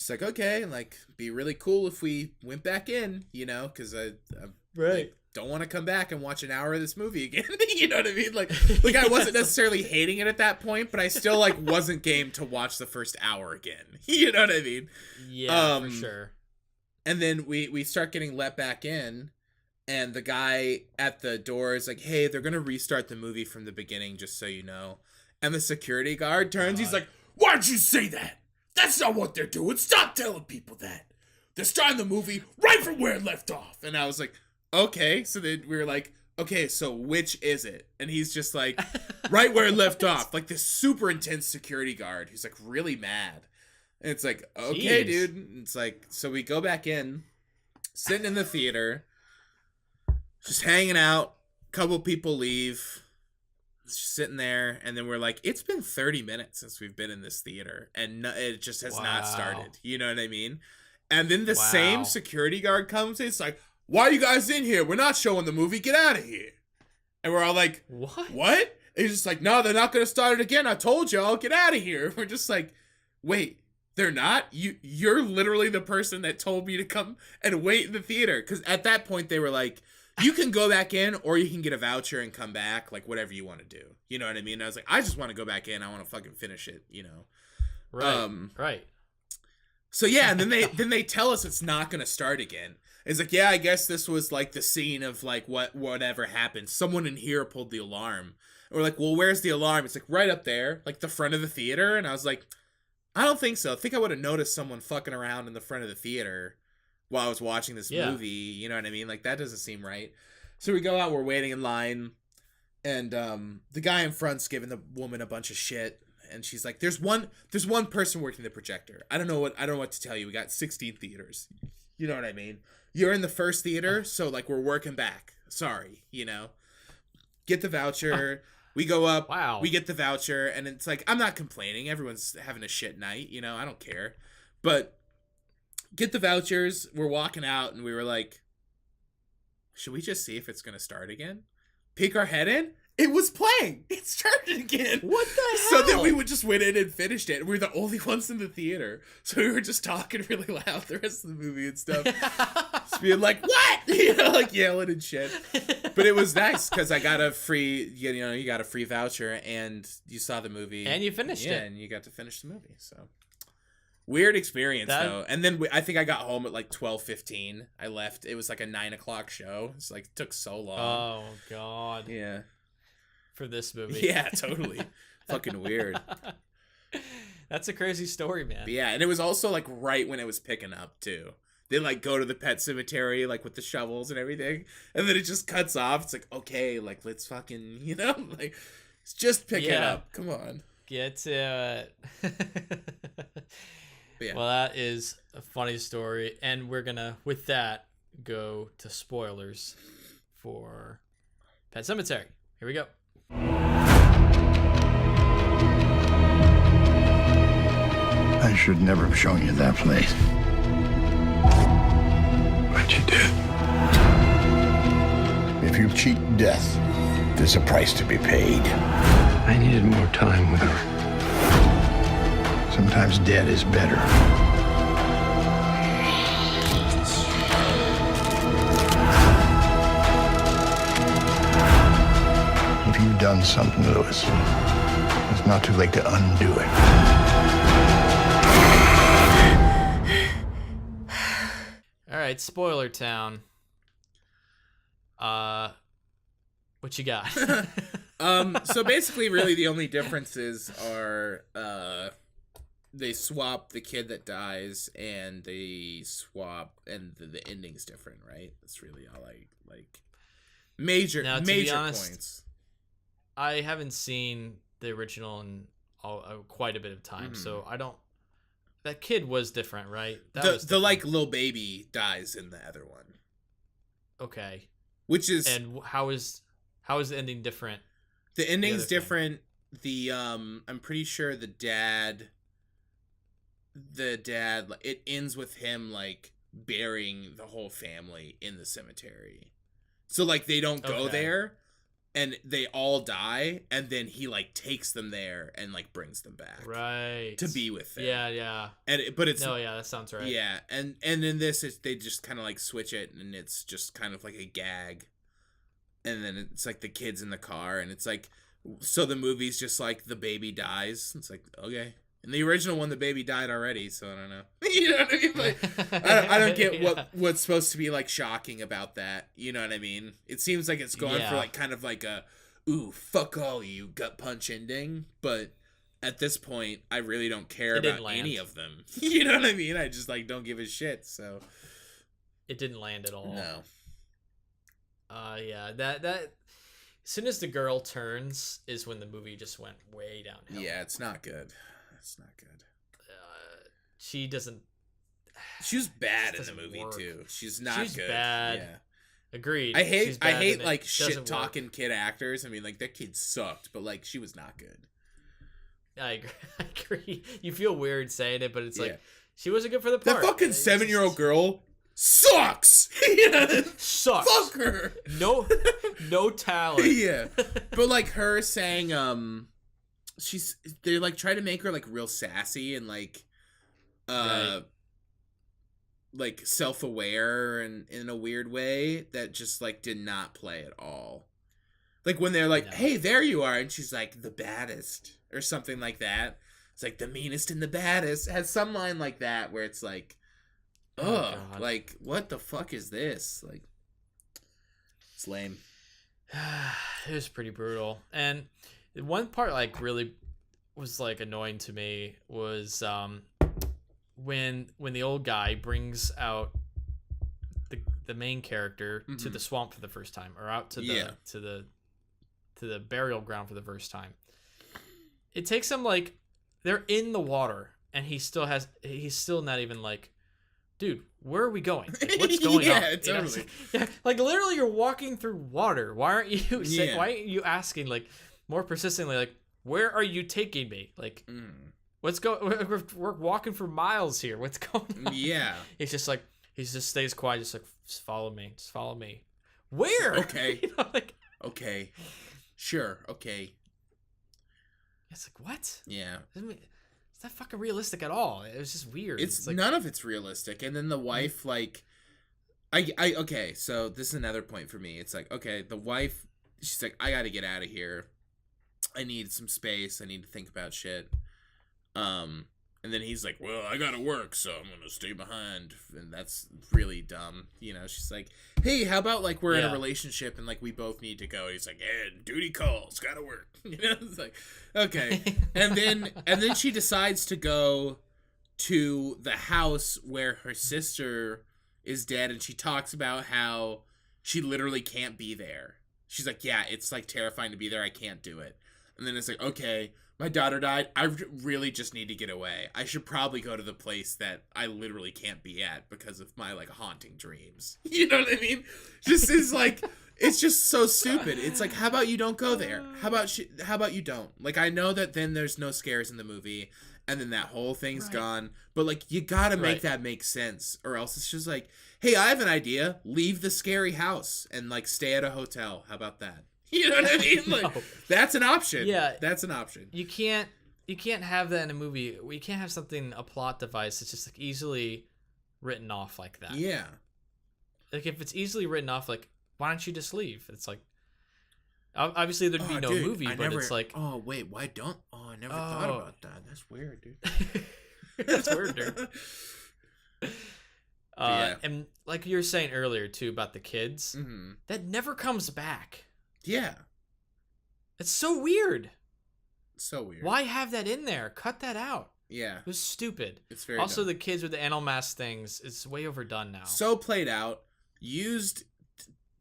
She's like, okay, like, be really cool if we went back in, you know, because I like, don't want to come back and watch an hour of this movie again. You know what I mean? Like I wasn't necessarily hating it at that point, but I still like wasn't game to watch the first hour again. You know what I mean? Yeah, for sure. And then we start getting let back in, and the guy at the door is like, hey, they're going to restart the movie from the beginning, just so you know. And the security guard turns, he's like, why'd you say that? That's not what they're doing. Stop telling people that. They're starting the movie right from where it left off. And I was like, okay. So then we were like, okay, so which is it? And he's just like, right where it left off. Like this super intense security guard who's like really mad. And it's like, okay, Jeez. dude. It's like, so we go back in, sitting in the theater, just hanging out. Couple people leave. Just sitting there, and then we're like, it's been 30 minutes since we've been in this theater, and it just has not started. You know what I mean? And then the same security guard comes in. It's like, why are you guys in here? We're not showing the movie. Get out of here. And we're all like, what? And he's just like, no, they're not going to start it again. I told y'all, get out of here. We're just like, wait, they're not? You're literally the person that told me to come and wait in the theater. Because at that point, they were like, you can go back in, or you can get a voucher and come back, like whatever you want to do. You know what I mean? And I was like, I just want to go back in. I want to fucking finish it, you know? Right. Right. So yeah, and then they tell us it's not going to start again. It's like, yeah, I guess this was like the scene of like whatever happened. Someone in here pulled the alarm. And we're like, well, where's the alarm? It's like right up there, like the front of the theater. And I was like, I don't think so. I think I would have noticed someone fucking around in the front of the theater while I was watching this movie. You know what I mean? Like that doesn't seem right. So we go out, we're waiting in line, and the guy in front's giving the woman a bunch of shit. And she's like, there's one person working the projector. I don't know what to tell you. We got 16 theaters. You know what I mean? You're in the first theater, so like we're working back. Sorry, you know. Get the voucher. We go up. Wow. We get the voucher, and it's like, I'm not complaining. Everyone's having a shit night, you know. I don't care. But get the vouchers. We're walking out, and we were like, should we just see if it's gonna start again? Peek our head in. It was playing. It started again. What the hell? So then we just went in and finished it. We were the only ones in the theater. So we were just talking really loud the rest of the movie and stuff. Just being like, what? You know, like yelling and shit. But it was nice because I got a free, you got a free voucher and you saw the movie. And you finished it. Yeah, and you got to finish the movie. So weird experience though. And then I think I got home at like 12:15. I left. It was like a 9:00 show. It's like, it took so long. Oh, God. Yeah. For this movie. Yeah, totally. Fucking weird. That's a crazy story, man. But yeah, and it was also like right when it was picking up too. They like go to the Pet Sematary like with the shovels and everything, and then it just cuts off. It's like, okay, like let's fucking, like it's just picking up. Come on. Get to it. Yeah. Well, that is a funny story, and we're gonna with that go to spoilers for Pet Sematary. Here we go. I should never have shown you that place. But you did. If you cheat death, there's a price to be paid. I needed more time with her. Sometimes dead is better. If you've done something, Lewis, it's not too late to undo it. All right, spoiler town. What you got? So basically, really, the only differences are they swap the kid that dies, and they swap, and the ending's different, right? That's really all I like. Major points. I haven't seen the original in quite a bit of time, so I don't. That kid was different, right? The like little baby dies in the other one. Okay. Which is and how is the ending different? The ending's different. I'm pretty sure the dad it ends with him like burying the whole family in the cemetery. So like they don't go there, and they all die, and then he like takes them there and like brings them back Right. to be with them. Yeah. But it's no, yeah, that sounds right. Yeah, and in this, they just kind of like switch it, and it's just kind of like a gag, and then it's like the kids in the car, and it's like, so the movie's just like the baby dies. It's like, okay. In the original one, the baby died already, so I don't know. You know what I mean? Like, I don't get what's supposed to be like shocking about that. You know what I mean? It seems like it's going for like kind of like a, ooh, fuck all you, gut punch ending, but at this point, I really don't care about any of them. You know what I mean? I just like don't give a shit. So it didn't land at all. No. Yeah, that as soon as the girl turns is when the movie just went way downhill. Yeah, it's not good. It's not good. She doesn't. She was bad in the movie too. She's not good. She's bad. Yeah. Agreed. I hate like shit talking kid actors. I mean, like that kid sucked, but like she was not good. I agree. You feel weird saying it, but it's like she wasn't good for the part. That fucking 7-year-old girl sucks. Sucks. Fuck her. No talent. Yeah. But like her saying, they like try to make her like real sassy and like, right. like self-aware and in a weird way that just like did not play at all. Like when they're like, hey, there you are, and she's like the baddest or something like that. It's like the meanest and the baddest. It has some line like that where it's like, ugh, like what the fuck is this? Like, it's lame. It was pretty brutal. And one part like really was like annoying to me was when the old guy brings out the main character to the swamp for the first time, or out to the burial ground for the first time. It takes him like they're in the water and he's still not even like, dude, where are we going? Like, what's going on? Totally. Like literally you're walking through water. Why aren't you saying, why aren't you asking like more persistently, like, where are you taking me? Like, what's going? We're walking for miles here. What's going on? Yeah. He's just like, he just stays quiet, just like, just follow me. Just follow me. Where? Okay. You know, like, okay. Sure. Okay. it's like, what? Yeah. It's not fucking realistic at all. It was just weird. It's like, none of it's realistic. And then the wife, like, okay, so this is another point for me. It's like, okay, the wife, she's like, I gotta get out of here. I need some space. I need to think about shit. And then he's like, well, I gotta work, so I'm gonna stay behind. And that's really dumb. You know, she's like, hey, how about, like, we're in a relationship and, like, we both need to go. He's like, duty calls, gotta work. You know, it's like, okay. and then she decides to go to the house where her sister is dead, and she talks about how she literally can't be there. She's like, yeah, it's, like, terrifying to be there. I can't do it. And then it's like, okay, my daughter died. I really just need to get away. I should probably go to the place that I literally can't be at because of my, like, haunting dreams. You know what I mean? Just is like, it's just so stupid. It's like, how about you don't go there? How about you don't? Like, I know that then there's no scares in the movie, and then that whole thing's gone. But, like, you gotta make that make sense, or else it's just like, hey, I have an idea. Leave the scary house and, like, stay at a hotel. How about that? You know what I mean? Like, that's an option. Yeah. That's an option. You can't have that in a movie. We can't have a plot device that's just like easily written off like that. Yeah. Like, if it's easily written off, like, why don't you just leave? It's like, obviously there'd be no movie, but it's like, oh wait, why don't? Oh, I never thought about that. That's weird, dude. That's weird, dude. And like you were saying earlier too about the kids, that never comes back. Yeah. It's so weird. So weird. Why have that in there? Cut that out. Yeah. It was stupid. It's very also dumb. The kids with the animal mask things, it's way overdone now. So played out, used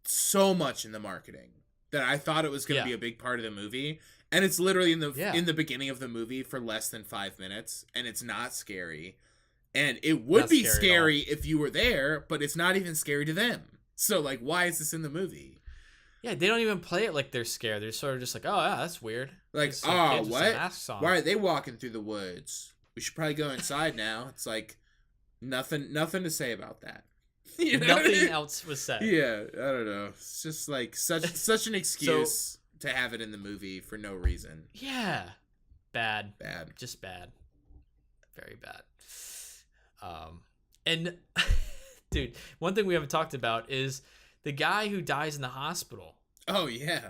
so much in the marketing that I thought it was going to be a big part of the movie, and it's literally in the beginning of the movie for less than 5 minutes, and it's not scary. And it would be scary if you were there, but it's not even scary to them. So, like, why is this in the movie? Yeah, they don't even play it like they're scared. They're sort of just like, oh, yeah, that's weird. Like, oh, what? Why are they walking through the woods? We should probably go inside now. It's like, nothing to say about that. You know Nothing else was said. Yeah, I don't know. It's just like such an excuse. to have it in the movie for no reason. Yeah. Bad. Just bad. Very bad. And dude, one thing we haven't talked about is the guy who dies in the hospital. Oh yeah.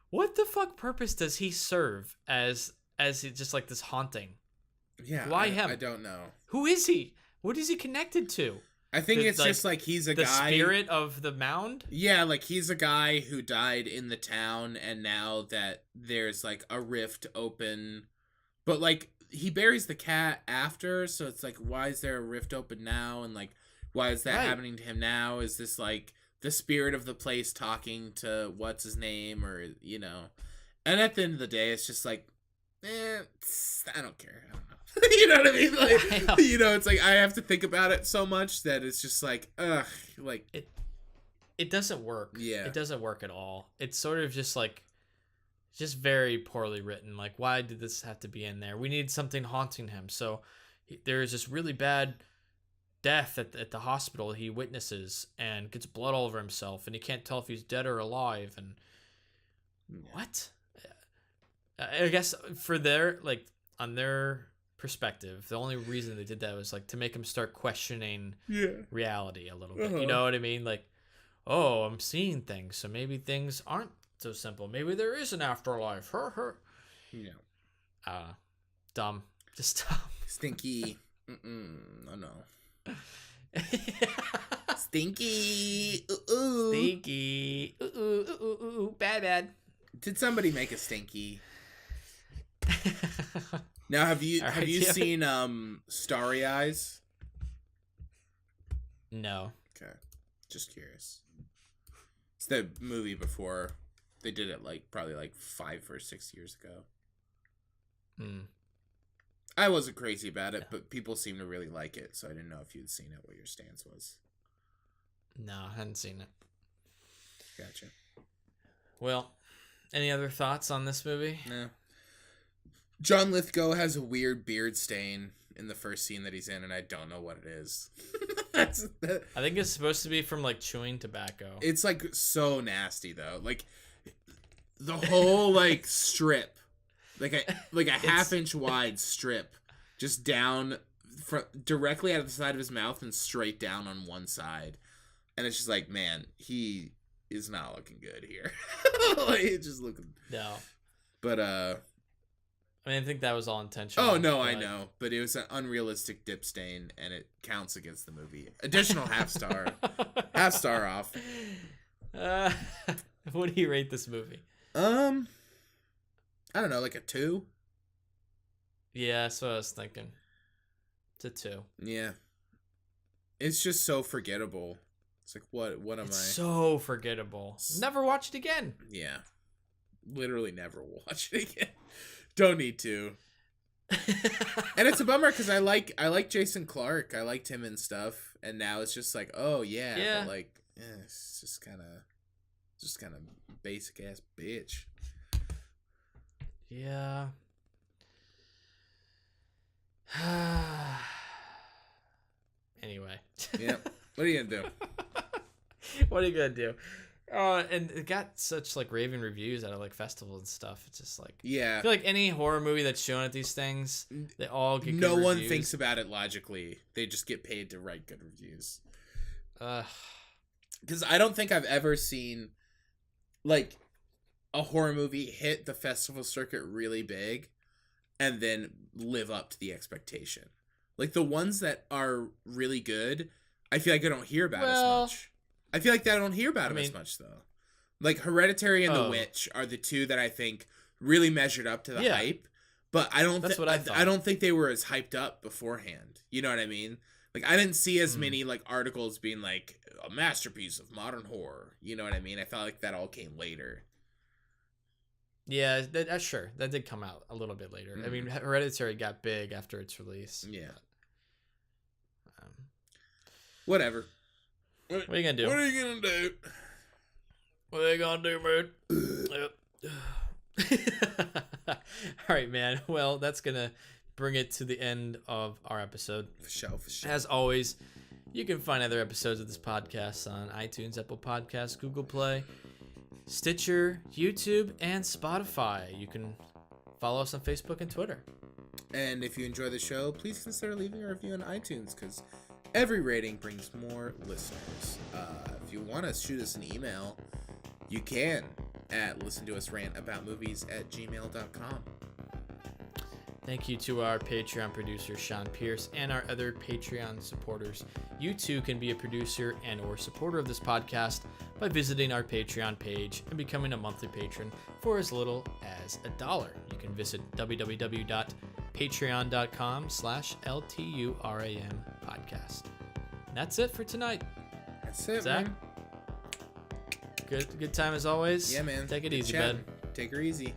What the fuck purpose does he serve as just like this haunting? Yeah. Why him? I don't know. Who is he? What is he connected to? I think it's just like he's a the guy. The spirit of the mound? Yeah, like he's a guy who died in the town, and now that there's like a rift open, but like he buries the cat after, so it's like, why is there a rift open now? And like, why is that happening to him now? Is this like the spirit of the place talking to what's his name, or you know? And at the end of the day, it's just like, I don't care. I don't know. You know what I mean? Like, you know, it's like I have to think about it so much that it's just like, ugh, like it doesn't work. Yeah, it doesn't work at all. It's sort of just like, just very poorly written. Like, why did this have to be in there? We need something haunting him. So there's this really bad death at the hospital he witnesses and gets blood all over himself, and he can't tell if he's dead or alive. And what? I guess for their like on their perspective, the only reason they did that was like to make him start questioning reality a little bit. You know what I mean? Like, oh, I'm seeing things, so maybe things aren't so simple. Maybe there is an afterlife. Yeah. Dumb. Just dumb. Stinky. Oh no. Stinky. Ooh. Stinky. Ooh. Bad. Did somebody make a stinky? Now, have you seen Starry Eyes? No. Okay, just curious. It's the movie before they did it, like probably like 5 or 6 years ago. I wasn't crazy about it, but people seem to really like it, so I didn't know if you'd seen it, what your stance was. No, I hadn't seen it. Gotcha. Well, any other thoughts on this movie? No. John Lithgow has a weird beard stain in the first scene that he's in, and I don't know what it is. I think it's supposed to be from like chewing tobacco. It's like so nasty though. Like the whole like strip, like a half-inch wide strip, just down directly out of the side of his mouth and straight down on one side, and it's just like, man, he is not looking good here. Like, it's just looking. No. But I mean, I think that was all intentional. Oh no, I know, but it was an unrealistic dip stain, and it counts against the movie. Additional half star off. What do you rate this movie? I don't know, like a 2. Yeah, that's what I was thinking. It's a 2. Yeah, it's just so forgettable. It's like, what am I? So forgettable. Never watch it again. Yeah, literally never watch it again. Don't need to. And it's a bummer because I like Jason Clarke. I liked him and stuff, and now it's just like, oh yeah. But like, it's just kind of basic ass bitch. Yeah. Anyway. Yeah. What are you gonna do? What are you gonna do? And it got such like raving reviews out of like festivals and stuff. It's just like, yeah. I feel like any horror movie that's shown at these things, they all get good no one reviews. thinks about it logically. They just get paid to write good reviews. Because I don't think I've ever seen like a horror movie hit the festival circuit really big and then live up to the expectation. Like the ones that are really good, I feel like I don't hear about as much. I feel like I don't hear about them as much, though. Like, Hereditary and The Witch are the two that I think really measured up to the hype. But I don't That's what I thought. I don't think they were as hyped up beforehand. You know what I mean? Like, I didn't see as many, like, articles being, like, a masterpiece of modern horror. You know what I mean? I felt like that all came later. Yeah, that's sure. That did come out a little bit later. I mean, Hereditary got big after its release. Yeah. Whatever. What are you gonna do? What are you gonna do? What are you gonna do, man? All right, man. Well, that's gonna bring it to the end of our episode. For sure. As always, you can find other episodes of this podcast on iTunes, Apple Podcasts, Google Play, Stitcher, YouTube, and Spotify. You can follow us on Facebook and Twitter. And if you enjoy the show, please consider leaving a review on iTunes, because every rating brings more listeners. If you want to shoot us an email, you can at listentousrantaboutmovies@gmail.com. Thank you to our Patreon producer, Sean Pierce, and our other Patreon supporters. You too can be a producer and or supporter of this podcast by visiting our Patreon page and becoming a monthly patron for as little as $1. You can visit www.patreon.com/LTURAM podcast. And that's it for tonight. That's it, Zach? man. Good time as always. Yeah, man. Take it Good easy, chatting. bud. Take her easy.